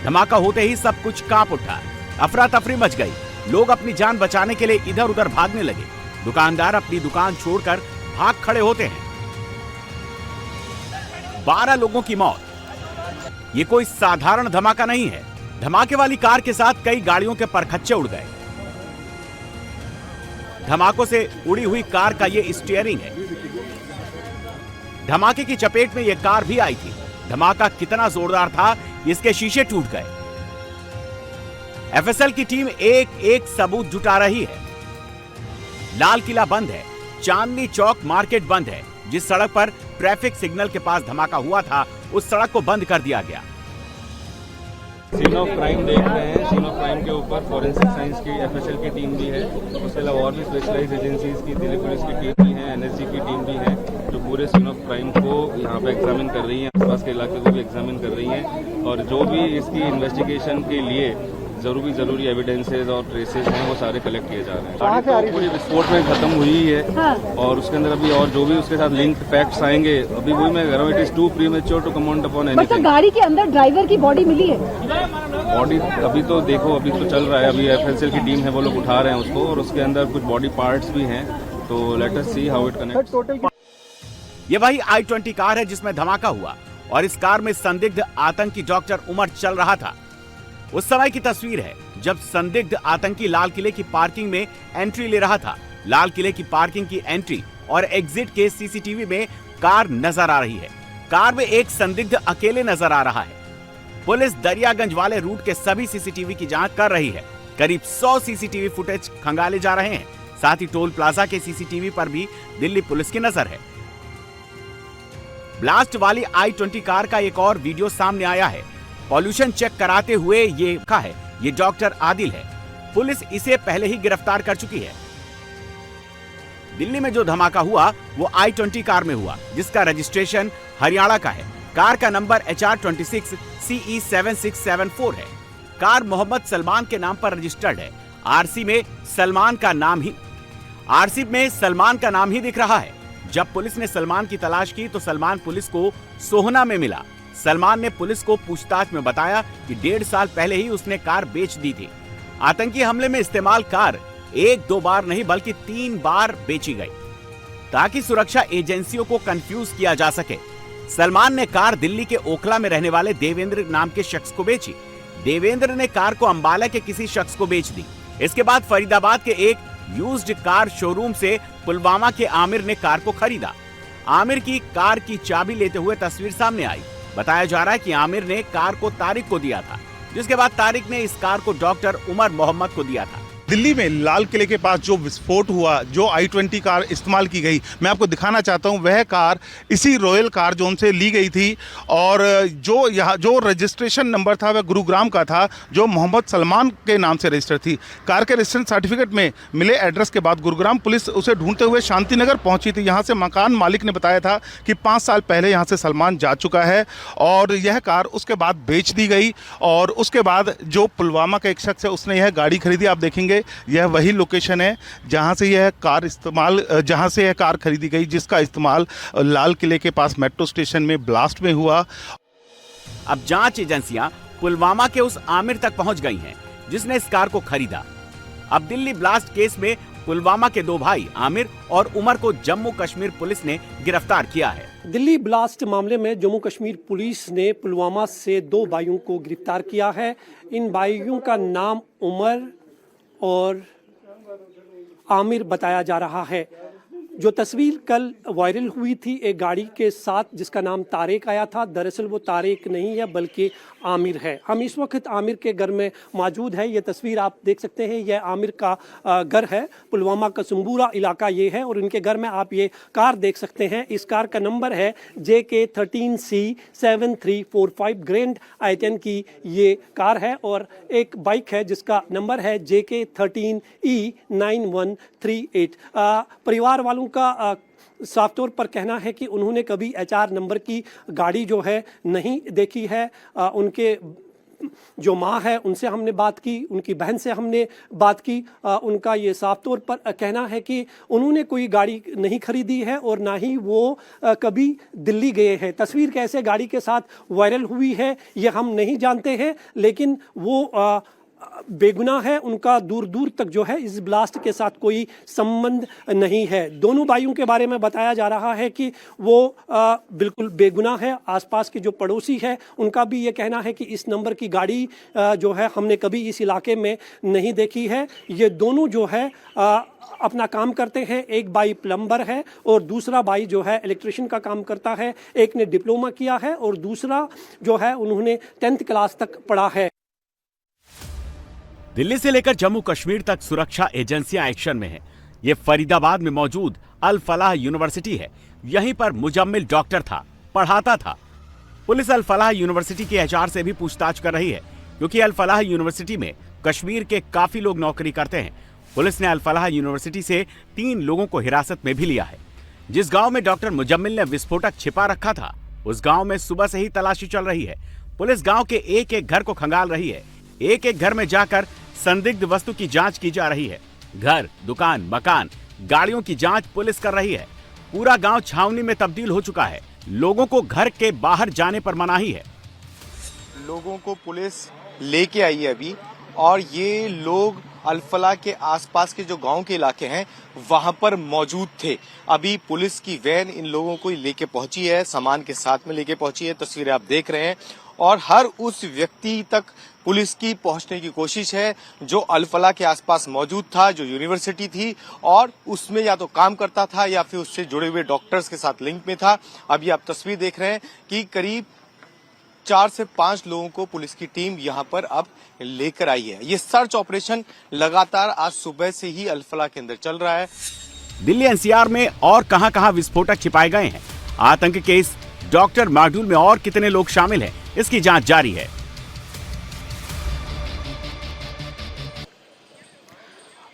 धमाका होते ही सब कुछ कांप उठा, अफरा तफरी मच गई। लोग अपनी जान बचाने के लिए इधर उधर भागने लगे। दुकानदार अपनी दुकान छोड़कर भाग खड़े होते हैं। 12 लोगों की मौत। ये कोई साधारण धमाका नहीं है। धमाके वाली कार के साथ कई गाड़ियों के परखच्चे उड़ गए। धमाकों से उड़ी हुई कार का ये स्टीयरिंग है। धमाके की चपेट में ये कार भी आई थी। धमाका कितना जोरदार था, इसके शीशे टूट गए। एफएसएल की टीम एक एक सबूत जुटा रही है। लाल किला बंद है, चांदनी चौक मार्केट बंद है। जिस सड़क पर ट्रैफिक सिग्नल के पास धमाका हुआ था उस सड़क को बंद कर दिया गया। सीन ऑफ क्राइम देख रहे हैं। सीन ऑफ क्राइम के ऊपर फॉरेंसिक साइंस की एफएसएल की टीम भी है। उसके अलावा और भी स्पेशलाइज्ड एजेंसीज की दिल्ली पुलिस की टीम भी है, एनएसजी की टीम भी है, जो पूरे सीन ऑफ क्राइम को यहाँ पे एग्जामिन कर रही है, आसपास के इलाके को भी एग्जामिन कर रही है और जो भी इसकी इन्वेस्टिगेशन के लिए जरूरी एविडेंसेस और ट्रेसेस हैं वो सारे कलेक्ट किए जा रहे हैं। तो पूरी विस्फोट में खत्म हुई है और उसके अंदर अभी और जो भी उसके साथ लिंक्ड फैक्ट्स आएंगे, अभी वही मैं कह रहा हूँ, it is too premature to comment upon anything. गाड़ी के अंदर ड्राइवर की बॉडी मिली है? बॉडी अभी तो देखो, अभी तो चल रहा है, अभी एफएसएल की टीम है वो लोग उठा रहे हैं उसको और उसके अंदर कुछ बॉडी पार्ट्स भी हैं, तो let us see how it connects. ये वही i20 कार है जिसमें धमाका हुआ और इस कार में संदिग्ध आतंकी डॉक्टर उमर चल रहा था। उस समय की तस्वीर है जब संदिग्ध आतंकी लाल किले की पार्किंग में एंट्री ले रहा था। लाल किले की पार्किंग की एंट्री और एग्जिट के सीसीटीवी में कार नजर आ रही है। कार में एक संदिग्ध अकेले नजर आ रहा है। पुलिस दरियागंज वाले रूट के सभी सीसीटीवी की जांच कर रही है। करीब 100 सीसीटीवी फुटेज खंगाले जा रहे हैं। साथ ही टोल प्लाजा के सीसीटीवी पर भी दिल्ली पुलिस की नजर है। ब्लास्ट वाली i20 कार का एक और वीडियो सामने आया है। पॉल्यूशन चेक कराते हुए ये लिखा है, ये डॉक्टर आदिल है। पुलिस इसे पहले ही गिरफ्तार कर चुकी है। दिल्ली में जो धमाका हुआ वो i20 कार में हुआ, जिसका रजिस्ट्रेशन हरियाणा का है। कार का नंबर HR26 CE7674 है। कार मोहम्मद सलमान के नाम पर रजिस्टर्ड है। आरसी में सलमान का नाम ही आरसी में सलमान का नाम ही दिख रहा है। जब पुलिस ने सलमान की तलाश की तो सलमान पुलिस को सोहना में मिला। सलमान ने पुलिस को पूछताछ में बताया कि 1.5 साल पहले ही उसने कार बेच दी थी। आतंकी हमले में इस्तेमाल कार 1-2 बार नहीं बल्कि 3 बार बेची गई ताकि सुरक्षा एजेंसियों को कंफ्यूज किया जा सके। सलमान ने कार दिल्ली के ओखला में रहने वाले देवेंद्र नाम के शख्स को बेची। देवेंद्र ने कार को अंबाला के किसी शख्स को बेच दी। इसके बाद फरीदाबाद के एक यूज्ड कार शोरूम से पुलवामा के आमिर ने कार को खरीदा। आमिर की कार की चाबी लेते हुए तस्वीर सामने आई। बताया जा रहा है कि आमिर ने कार को तारिक को दिया था, जिसके बाद तारिक ने इस कार को डॉक्टर उमर मोहम्मद को दिया था। दिल्ली में लाल किले के पास जो विस्फोट हुआ, जो i20 कार इस्तेमाल की गई, मैं आपको दिखाना चाहता हूं, वह कार इसी रॉयल कार जोन से ली गई थी और जो रजिस्ट्रेशन नंबर था वह गुरुग्राम का था, जो मोहम्मद सलमान के नाम से रजिस्टर थी। कार के रजिस्ट्रेशन सर्टिफिकेट में मिले एड्रेस के बाद गुरुग्राम पुलिस उसे ढूंढते हुए शांतिनगर पहुंची थी। यहाँ से मकान मालिक ने बताया था कि 5 साल पहले यहाँ से सलमान जा चुका है और यह कार उसके बाद बेच दी गई। और उसके बाद जो पुलवामा का एक शख्स है उसने यह गाड़ी खरीदी। आप देखेंगे यह वही लोकेशन है जहां से यह कार खरीदी गई, जिसका इस्तेमाल लाल किले के पास मेट्रो स्टेशन में ब्लास्ट में हुआ। अब जांच एजेंसियां पुलवामा के उस आमिर तक पहुंच गई हैं जिसने इस कार को खरीदा। अब दिल्ली ब्लास्ट केस में पुलवामा के 2 भाई आमिर और उमर को जम्मू कश्मीर पुलिस ने गिरफ्तार किया है। दिल्ली ब्लास्ट मामले में जम्मू कश्मीर पुलिस ने पुलवामा से 2 भाइयों को गिरफ्तार किया है। इन भाइयों का नाम उमर और आमिर बताया जा रहा है। जो तस्वीर कल वायरल हुई थी एक गाड़ी के साथ जिसका नाम तारिक आया था, दरअसल वो तारिक नहीं है बल्कि आमिर है। हम इस वक्त आमिर के घर में मौजूद है। ये तस्वीर आप देख सकते हैं, यह आमिर का घर है। पुलवामा का सुम्बूरा इलाका ये है और इनके घर में आप ये कार देख सकते हैं। इस कार का नंबर है JK13C7345 ग्रैंड आइटन की ये कार है और एक बाइक है जिसका नंबर है JK13E9138। परिवार वालों का साफ तौर पर कहना है कि उन्होंने कभी HR नंबर की गाड़ी जो है नहीं देखी है। उनके जो माँ है उनसे हमने बात की, उनकी बहन से हमने बात की। उनका ये साफ तौर पर कहना है कि उन्होंने कोई गाड़ी नहीं खरीदी है और ना ही वो कभी दिल्ली गए हैं। तस्वीर कैसे गाड़ी के साथ वायरल हुई है ये हम नहीं जानते हैं, लेकिन वो बेगुनाह है। उनका दूर दूर तक जो है इस ब्लास्ट के साथ कोई संबंध नहीं है। दोनों भाइयों के बारे में बताया जा रहा है कि वो बिल्कुल बेगुनाह है। आसपास के जो पड़ोसी है उनका भी ये कहना है कि इस नंबर की गाड़ी जो है हमने कभी इस इलाके में नहीं देखी है। ये दोनों जो है अपना काम करते हैं। एक भाई प्लम्बर है और दूसरा भाई जो है इलेक्ट्रिशियन का काम करता है। एक ने डिप्लोमा किया है और दूसरा जो है उन्होंने 10th क्लास तक पढ़ा है। दिल्ली से लेकर जम्मू कश्मीर तक सुरक्षा एजेंसियां एक्शन में हैं। ये फरीदाबाद में मौजूद अल फलाह यूनिवर्सिटी है। यहीं पर मुजम्मिल डॉक्टर था, पढ़ाता था। पुलिस अल फलाह यूनिवर्सिटी के HR से भी पूछताछ कर रही है क्योंकि अल फलाह यूनिवर्सिटी में कश्मीर के काफी लोग नौकरी करते हैं। पुलिस ने अल फलाह यूनिवर्सिटी से 3 लोगों को हिरासत में भी लिया है। जिस गांव में डॉक्टर मुजम्मिल ने विस्फोटक छिपा रखा था उस गांव में सुबह से ही तलाशी चल रही है। पुलिस गांव के एक एक घर को खंगाल रही है। एक एक घर में जाकर संदिग्ध वस्तु की जांच की जा रही है। घर, दुकान, मकान, गाड़ियों की जांच पुलिस कर रही है। पूरा गांव छावनी में तब्दील हो चुका है। लोगों को घर के बाहर जाने पर मनाही है। लोगों को पुलिस लेके आई है अभी और ये लोग अल-फलाह के आसपास के जो गांव के इलाके हैं वहां पर मौजूद थे। अभी पुलिस की वैन इन लोगों को लेके पहुंची है, सामान के साथ में लेके पहुंची है। तस्वीरें आप देख रहे हैं और हर उस व्यक्ति तक पुलिस की पहुंचने की कोशिश है जो अल-फलाह के आसपास मौजूद था, जो यूनिवर्सिटी थी और उसमें या तो काम करता था या फिर उससे जुड़े हुए डॉक्टर्स के साथ लिंक में था। अभी आप तस्वीर देख रहे हैं कि करीब 4 से 5 लोगों को पुलिस की टीम यहां पर अब लेकर आई है। ये सर्च ऑपरेशन लगातार आज सुबह से ही अल-फलाह के अंदर चल रहा है। दिल्ली NCR में और कहां-कहां विस्फोटक छिपाए गए हैं, आतंक के इस डॉक्टर मॉड्यूल में और कितने लोग शामिल हैं, इसकी जांच जारी है।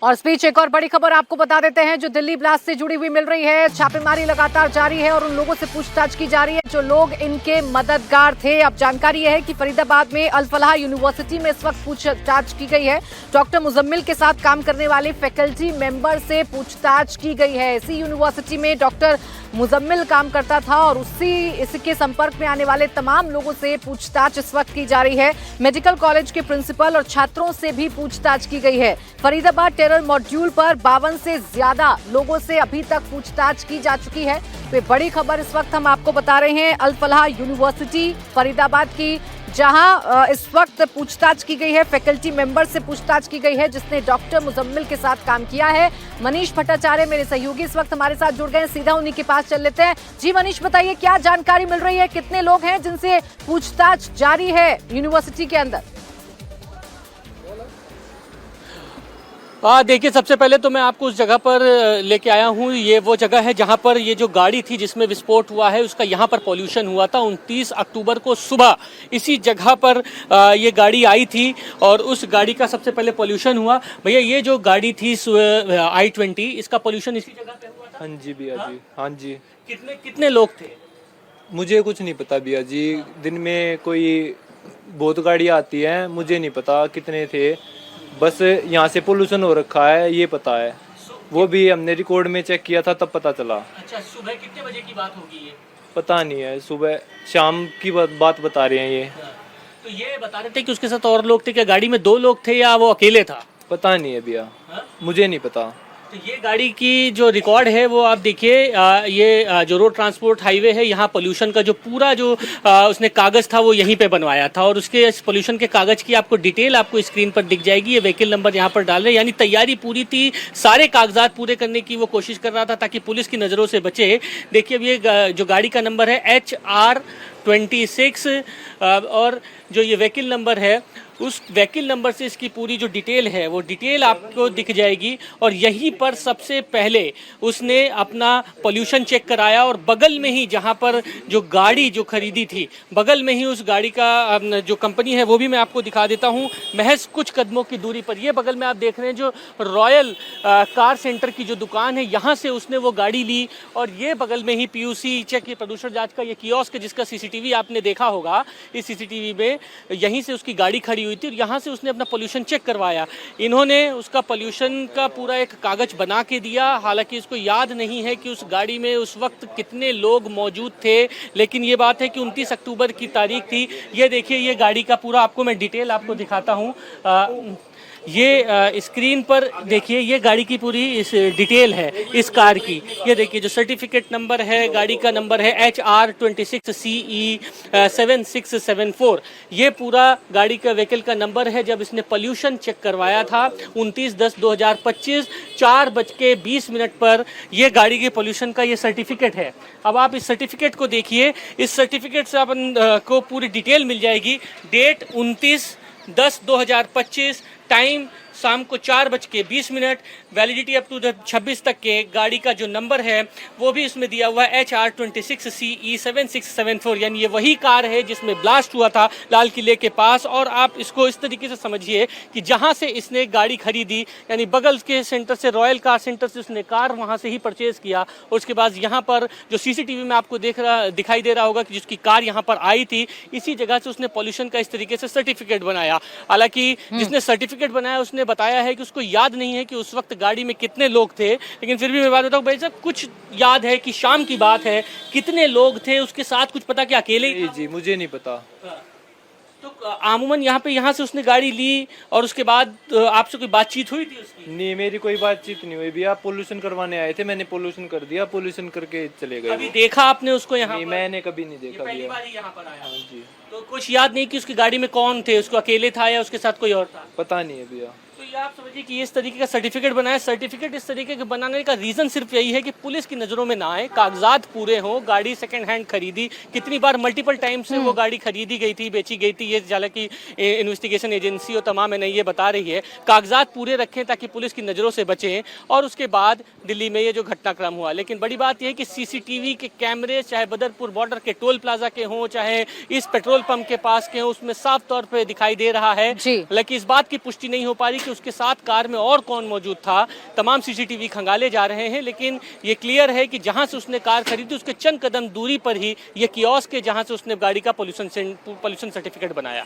और इस बीच एक और बड़ी खबर आपको बता देते हैं जो दिल्ली ब्लास्ट से जुड़ी हुई मिल रही है। छापेमारी लगातार जारी है और उन लोगों से पूछताछ की जा रही है जो लोग इनके मददगार थे। अब जानकारी यह है कि फरीदाबाद में अल फलाह यूनिवर्सिटी में इस वक्त पूछताछ की गई है। डॉक्टर मुजम्मिल के साथ काम करने वाले फैकल्टी मेंबर से पूछताछ की गई है। इसी यूनिवर्सिटी में डॉक्टर मुजम्मिल काम करता था और इसके संपर्क में आने वाले तमाम लोगों से पूछताछ इस वक्त की जा रही है। मेडिकल कॉलेज के प्रिंसिपल और छात्रों से भी पूछताछ की गई है। फरीदाबाद टेरर मॉड्यूल पर 52 से ज्यादा लोगों से अभी तक पूछताछ की जा चुकी है। तो बड़ी खबर इस वक्त हम आपको बता रहे हैं अल फलाह यूनिवर्सिटी फरीदाबाद की, जहां इस वक्त पूछताछ की गई है। फैकल्टी मेंबर से पूछताछ की गई है जिसने डॉक्टर मुजम्मिल के साथ काम किया है। मनीष भट्टाचार्य मेरे सहयोगी इस वक्त हमारे साथ जुड़ गए हैं, सीधा उन्हीं के पास चल लेते हैं। जी मनीष, बताइए क्या जानकारी मिल रही है, कितने लोग हैं जिनसे पूछताछ जारी है यूनिवर्सिटी के अंदर? देखिए, सबसे पहले तो मैं आपको उस जगह पर लेके आया हूँ। ये वो जगह है जहाँ पर ये जो गाड़ी थी जिसमें विस्फोट हुआ है उसका यहाँ पर पॉल्यूशन हुआ था। 29 अक्टूबर को सुबह इसी जगह पर ये गाड़ी आई थी और उस गाड़ी का सबसे पहले पॉल्यूशन हुआ। भैया, ये जो गाड़ी थी I-20, इसका पॉल्यूशन इसी जगह पे हुआ था? हाँ जी भैया जी, हाँ जी। कितने लोग थे? मुझे कुछ नहीं पता भैया जी। दिन में कोई बहुत गाड़ी आती है, मुझे नहीं पता कितने थे। बस यहाँ से पोल्यूशन हो रखा है ये पता है, वो भी हमने रिकॉर्ड में चेक किया था तब पता चला। अच्छा, सुबह कितने बजे की बात होगी ये? पता नहीं है, सुबह शाम की बात बता रहे हैं ये। तो ये बता रहे थे कि उसके साथ और लोग थे, क्या गाड़ी में 2 लोग थे या वो अकेले था? पता नहीं है भैया, मुझे नहीं पता। तो ये गाड़ी की जो रिकॉर्ड है वो आप देखिए, ये जो रोड ट्रांसपोर्ट हाईवे है, यहाँ पोल्यूशन का जो पूरा जो उसने कागज था वो यहीं पे बनवाया था और उसके इस पोल्यूशन के कागज की आपको डिटेल आपको स्क्रीन पर दिख जाएगी। ये व्हीकल नंबर यहाँ पर डाल रहे, यानी तैयारी पूरी थी, सारे कागजात पूरे करने की वो कोशिश कर रहा था ताकि पुलिस की नज़रों से बचे। देखिए, अब ये जो गाड़ी का नंबर है HR26 और जो ये व्हीकल नंबर है उस व्हीकल नंबर से इसकी पूरी जो डिटेल है वो डिटेल आपको दिख जाएगी। और यहीं पर सबसे पहले उसने अपना पोल्यूशन चेक कराया और बगल में ही जहां पर जो गाड़ी जो खरीदी थी, बगल में ही उस गाड़ी का जो कंपनी है वो भी मैं आपको दिखा देता हूं, महज कुछ कदमों की दूरी पर। ये बगल में आप देख रहे हैं जो रॉयल कार सेंटर की जो दुकान है, यहाँ से उसने वो गाड़ी ली। और ये बगल में ही PUC चेक, ये प्रदूषण जाँच का ये कियोस्क है जिसका CCTV आपने देखा होगा। इस CCTV में यहीं से उसकी गाड़ी खड़ी हुई थी और यहाँ से उसने अपना पोल्यूशन चेक करवाया। इन्होंने उसका पोल्यूशन का पूरा एक कागज बना के दिया। हालांकि इसको याद नहीं है कि उस गाड़ी में उस वक्त कितने लोग मौजूद थे, लेकिन ये बात है कि 29 अक्टूबर की तारीख थी। ये देखिए, ये गाड़ी का पूरा आपको मैं डिटेल आपको दिखाता हूँ। ये स्क्रीन पर देखिए, ये गाड़ी की पूरी इस डिटेल है इस कार की। ये देखिए, जो सर्टिफिकेट नंबर है, गाड़ी का नंबर है HR26CE 7674। ये पूरा गाड़ी का व्हीकल का नंबर है जब इसने पोल्यूशन चेक करवाया था 29/10/2025 4:20 पर। ये गाड़ी के पोल्यूशन का ये सर्टिफिकेट है। अब आप इस सर्टिफिकेट को देखिए, इस सर्टिफिकेट से अपन को पूरी डिटेल मिल जाएगी। डेट 29/10/2025, टाइम शाम को 4:20, वैलिडिटी अप टू 26 तक के। गाड़ी का जो नंबर है वो भी इसमें दिया हुआ है HR26CE 7674, यानी ये वही कार है जिसमें ब्लास्ट हुआ था लाल किले के पास। और आप इसको इस तरीके से समझिए कि जहां से इसने गाड़ी खरीदी, यानी बगल के सेंटर से, रॉयल कार सेंटर से उसने कार वहां से ही परचेज किया। और उसके बाद यहाँ पर जो CCTV में आपको दिखाई दे रहा होगा कि जिसकी कार यहाँ पर आई थी, इसी जगह से उसने पॉल्यूशन का इस तरीके से सर्टिफिकेट बनाया। हालांकि जिसने सर्टिफिकेट बनाया उसने बताया है कि उसको याद नहीं है कि उस वक्त गाड़ी में कितने लोग थे, लेकिन फिर भी मैं बात बताऊं भाई साहब, कुछ याद है कि शाम की बात है, कितने लोग थे उसके साथ, कुछ पता कि अकेले ही? जी मुझे नहीं पता। तो आमूमन यहाँ से उसने गाड़ी ली और उसके बाद आपसे कोई बातचीत हुई थी उसकी? नहीं, मेरी कोई बातचीत नहीं हुई भैया। पोल्यूशन करवाने आए थे, मैंने पोल्यूशन कर दिया, पोल्यूशन करके चले गए। कभी देखा आपने उसको यहाँ? नहीं, मैंने कभी नहीं देखा। पहली बार ही यहाँ पर आया? हाँ जी। तो कुछ याद नहीं कि उसकी गाड़ी में कौन थे, उसको अकेले था या उसके साथ कोई और था? पता नहीं है भैया। तो ये आप समझिए कि इस तरीके का सर्टिफिकेट बनाया। सर्टिफिकेट इस तरीके के बनाने का रीजन सिर्फ यही है कि पुलिस की नजरों में ना आए, कागजात पूरे हों। गाड़ी सेकंड हैंड खरीदी, कितनी बार मल्टीपल टाइम से वो गाड़ी खरीदी गई थी, बेची गई थी, ये हालांकि इन्वेस्टिगेशन एजेंसी और तमाम है ये बता रही है। कागजात पूरे रखें ताकि पुलिस की नजरों से बचें। और उसके बाद दिल्ली में ये जो घटनाक्रम हुआ, लेकिन बड़ी बात यह है कि CCTV के कैमरे, चाहे बदरपुर बॉर्डर के टोल प्लाजा के हों, चाहे इस पेट्रोल पंप के पास के हों, उसमें साफ तौर पर दिखाई दे रहा है। हालांकि इस बात की पुष्टि नहीं हो पा रही कि कि उसके साथ कार में और कौन मौजूद था। तमाम सीसीटीवी खंगाले जा रहे हैं, लेकिन ये क्लियर है कि जहां से उसने कार खरीदी उसके चंद कदम दूरी पर ही ये कियोस्क है जहां से उसने गाड़ी का पोल्यूशन सर्टिफिकेट बनाया।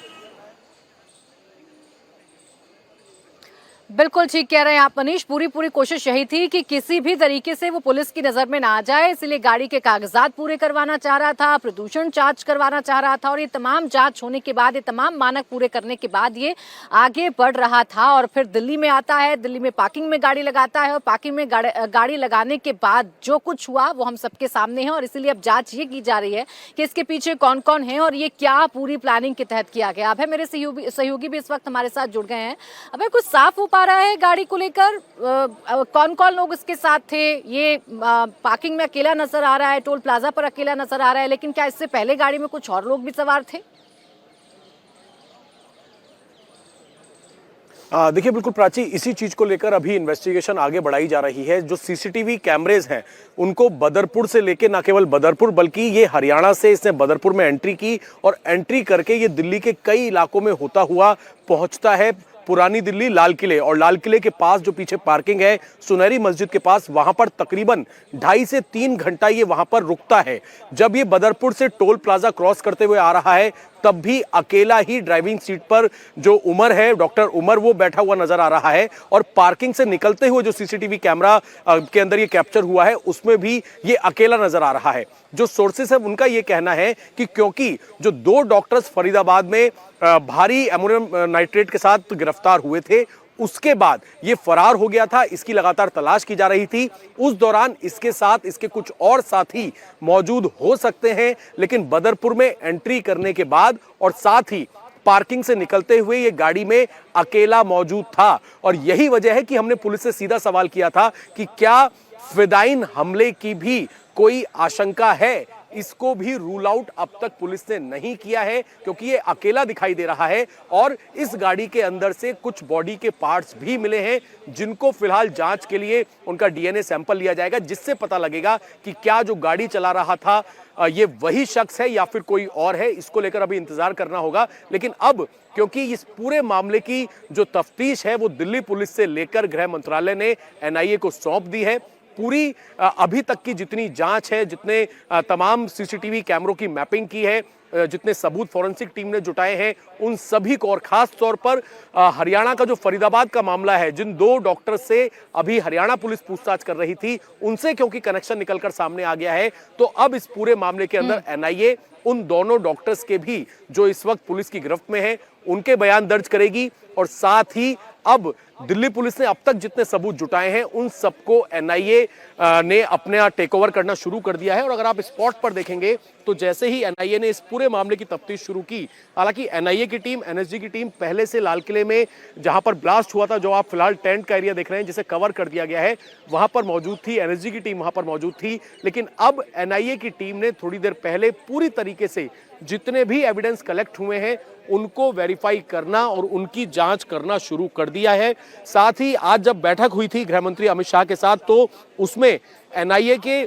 बिल्कुल ठीक कह रहे हैं आप मनीष। पूरी कोशिश यही थी कि किसी भी तरीके से वो पुलिस की नजर में ना आ जाए, इसलिए गाड़ी के कागजात पूरे करवाना चाह रहा था, प्रदूषण जांच करवाना चाह रहा था, और ये तमाम जांच होने के बाद, ये तमाम मानक पूरे करने के बाद ये आगे बढ़ रहा था। और फिर दिल्ली में आता है, दिल्ली में पार्किंग में गाड़ी लगाता है, और पार्किंग में गाड़ी लगाने के बाद जो कुछ हुआ वो हम सबके सामने है। और इसीलिए अब जांच ये की जा रही है कि इसके पीछे कौन कौन है और ये क्या पूरी प्लानिंग के तहत किया गया। अब है मेरे सहयोगी भी इस वक्त हमारे साथ जुड़ गए हैं। अब कुछ साफ हो पा रहा है गाड़ी को लेकर, कौन कौन लोग इसके साथ थे? ये पार्किंग में अकेला नजर आ रहा है, टोल प्लाजा पर अकेला नजर आ रहा है, लेकिन क्या इससे पहले गाड़ी में कुछ और लोग भी सवार थे? देखिए बिल्कुल प्राची, इसी चीज को लेकर अभी इन्वेस्टिगेशन आगे बढ़ाई जा रही है। जो सीसीटीवी कैमरेज हैं उनको बदरपुर से लेके, ना केवल बदरपुर बल्कि ये हरियाणा से इसने बदरपुर में एंट्री की, और एंट्री करके ये दिल्ली के कई इलाकों में होता हुआ पहुंचता है पुरानी दिल्ली लाल किले। और लाल किले के पास जो पीछे पार्किंग है सुनहरी मस्जिद के पास, वहां पर तकरीबन 2.5 से 3 घंटा ये वहां पर रुकता है। जब ये बदरपुर से टोल प्लाजा क्रॉस करते हुए आ रहा है तब भी अकेला ही ड्राइविंग सीट पर जो उमर है, डॉक्टर उमर, वो बैठा हुआ नजर आ रहा है। और पार्किंग से निकलते हुए जो सीसीटीवी कैमरा के अंदर ये कैप्चर हुआ है उसमें भी ये अकेला नजर आ रहा है। जो सोर्सेस है उनका ये कहना है कि क्योंकि जो 2 डॉक्टर्स फरीदाबाद में भारी एमोनियम नाइट्रेट के साथ गिरफ्तार हुए थे, उसके बाद ये फरार हो गया था, इसकी लगातार तलाश की जा रही थी। उस दौरान इसके साथ इसके कुछ और साथी मौजूद हो सकते हैं, लेकिन बदरपुर में एंट्री करने के बाद और साथ ही पार्किंग से निकलते हुए ये गाड़ी में अकेला मौजूद था। और यही वजह है कि हमने पुलिस से सीधा सवाल किया था कि क्या फिदाइन हमले की भी कोई आशंका है। इसको भी रूल आउट अब तक पुलिस ने नहीं किया है, क्योंकि ये अकेला दिखाई दे रहा है। और इस गाड़ी के अंदर से कुछ बॉडी के पार्ट्स भी मिले हैं, जिनको फिलहाल जांच के लिए उनका डीएनए सैंपल लिया जाएगा, जिससे पता लगेगा कि क्या जो गाड़ी चला रहा था ये वही शख्स है या फिर कोई और है। इसको लेकर अभी इंतजार करना होगा। लेकिन अब क्योंकि इस पूरे मामले की जो तफ्तीश है वो दिल्ली पुलिस से लेकर गृह मंत्रालय ने एनआईए को सौंप दी है, पूरी अभी तक की जितनी जांच है, जितने तमाम सीसीटीवी कैमरों की मैपिंग की है, जितने सबूत फॉरेंसिक टीम ने जुटाए हैं, उन सभी को, और खास तौर पर हरियाणा का जो फरीदाबाद का मामला है, जिन 2 डॉक्टर से अभी हरियाणा पुलिस पूछताछ कर रही थी, उनसे क्योंकि कनेक्शन निकलकर सामने आ गया है, तो अब इस पूरे मामले के अंदर एनआईए उन दोनों डॉक्टर्स के भी जो इस वक्त पुलिस की गिरफ्त में हैं, उनके बयान दर्ज करेगी। और साथ ही अब दिल्ली पुलिस ने अब तक जितने सबूत जुटाए हैं उन सबको एनआईए ने अपने यहाँ टेक ओवर करना शुरू कर दिया है। और अगर आप स्पॉट पर देखेंगे तो जैसे ही एनआईए ने इस पूरे मामले की तफ्तीश शुरू की, हालांकि एनआईए की टीम, एनएसजी की टीम पहले से लाल किले में जहां पर ब्लास्ट हुआ था, जो आप फिलहाल टेंट का एरिया देख रहे हैं जिसे कवर कर दिया गया है, वहां पर मौजूद थी, एनएसजी की टीम वहां पर मौजूद थी। लेकिन अब एनआईए की टीम ने थोड़ी देर पहले पूरी तरीके से जितने भी एविडेंस कलेक्ट हुए हैं उनको वेरीफाई करना और उनकी जांच करना शुरू कर दिया है। साथ ही आज जब बैठक हुई थी गृह मंत्री अमित शाह के साथ, तो उसमें एनआईए के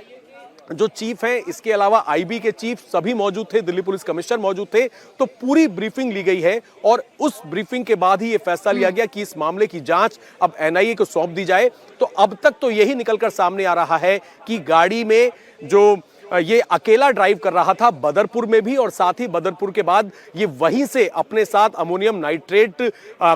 जो चीफ हैं, इसके अलावा आईबी के चीफ सभी मौजूद थे, दिल्ली पुलिस कमिश्नर मौजूद थे, तो पूरी ब्रीफिंग ली गई है। और उस ब्रीफिंग के बाद ही ये फैसला लिया गया कि इस मामले की जांच अब एनआईए को सौंप दी जाए। तो अब तक तो यही निकलकर सामने आ रहा है कि गाड़ी में जो ये अकेला ड्राइव कर रहा था बदरपुर में भी, और साथ ही बदरपुर के बाद ये वहीं से अपने साथ अमोनियम नाइट्रेट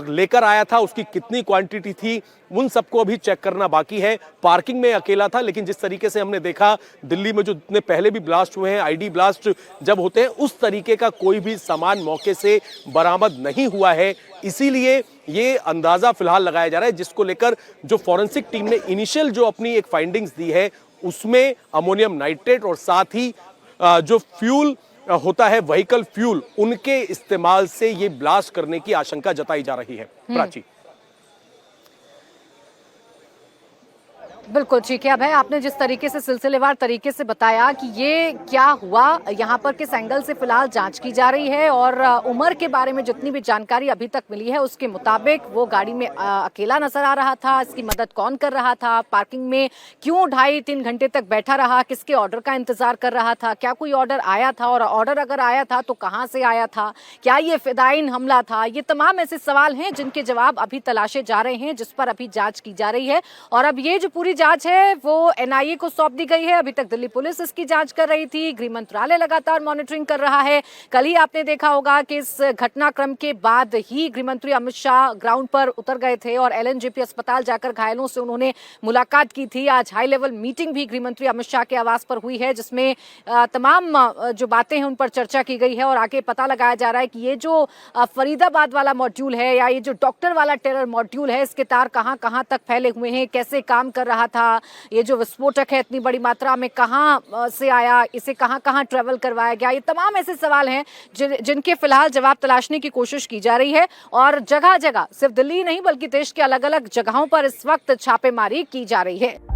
लेकर आया था, उसकी कितनी क्वांटिटी थी उन सबको अभी चेक करना बाकी है। पार्किंग में अकेला था, लेकिन जिस तरीके से हमने देखा दिल्ली में जो जितने पहले भी ब्लास्ट हुए हैं, आईडी ब्लास्ट जब होते हैं, उस तरीके का कोई भी सामान मौके से बरामद नहीं हुआ है। इसीलिए ये अंदाजा फिलहाल लगाया जा रहा है, जिसको लेकर जो फॉरेंसिक टीम ने इनिशियल जो अपनी एक फाइंडिंग्स दी है उसमें अमोनियम नाइट्रेट और साथ ही जो फ्यूल होता है, व्हीकल फ्यूल, उनके इस्तेमाल से ये ब्लास्ट करने की आशंका जताई जा रही है। प्राची। बिल्कुल ठीक है अभय, आपने जिस तरीके से सिलसिलेवार तरीके से बताया कि ये क्या हुआ, यहाँ पर किस एंगल से फिलहाल जांच की जा रही है और उमर के बारे में जितनी भी जानकारी अभी तक मिली है उसके मुताबिक वो गाड़ी में अकेला नजर आ रहा था। इसकी मदद कौन कर रहा था, पार्किंग में क्यों 2.5-3 घंटे तक बैठा रहा, किसके ऑर्डर का इंतजार कर रहा था, क्या कोई ऑर्डर आया था और ऑर्डर अगर आया था तो कहाँ से आया था, क्या ये फिदायीन हमला था। ये तमाम ऐसे सवाल हैं जिनके जवाब अभी तलाशे जा रहे हैं, जिस पर अभी जांच की जा रही है। और अब ये जो पूरी जांच है वो एनआईए को सौंप दी गई है। अभी तक दिल्ली पुलिस इसकी जांच कर रही थी, गृह मंत्रालय लगातार मॉनिटरिंग कर रहा है। कल ही आपने देखा होगा कि इस घटनाक्रम के बाद ही गृह मंत्री अमित शाह ग्राउंड पर उतर गए थे और एलएनजेपी अस्पताल जाकर घायलों से उन्होंने मुलाकात की थी। आज हाई लेवल मीटिंग भी गृह मंत्री अमित शाह के आवास पर हुई है, जिसमें तमाम जो बातें हैं उन पर चर्चा की गई है और आगे पता लगाया जा रहा है कि ये जो फरीदाबाद वाला मॉड्यूल है या ये जो डॉक्टर वाला टेरर मॉड्यूल है, इसके तार कहां कहां तक फैले हुए हैं, कैसे काम कर रहा था, ये जो विस्फोटक है इतनी बड़ी मात्रा में कहां से आया, इसे कहां कहां ट्रेवल करवाया गया। ये तमाम ऐसे सवाल हैं जिनके फिलहाल जवाब तलाशने की कोशिश की जा रही है और जगह जगह सिर्फ दिल्ली नहीं बल्कि देश के अलग अलग जगहों पर इस वक्त छापेमारी की जा रही है।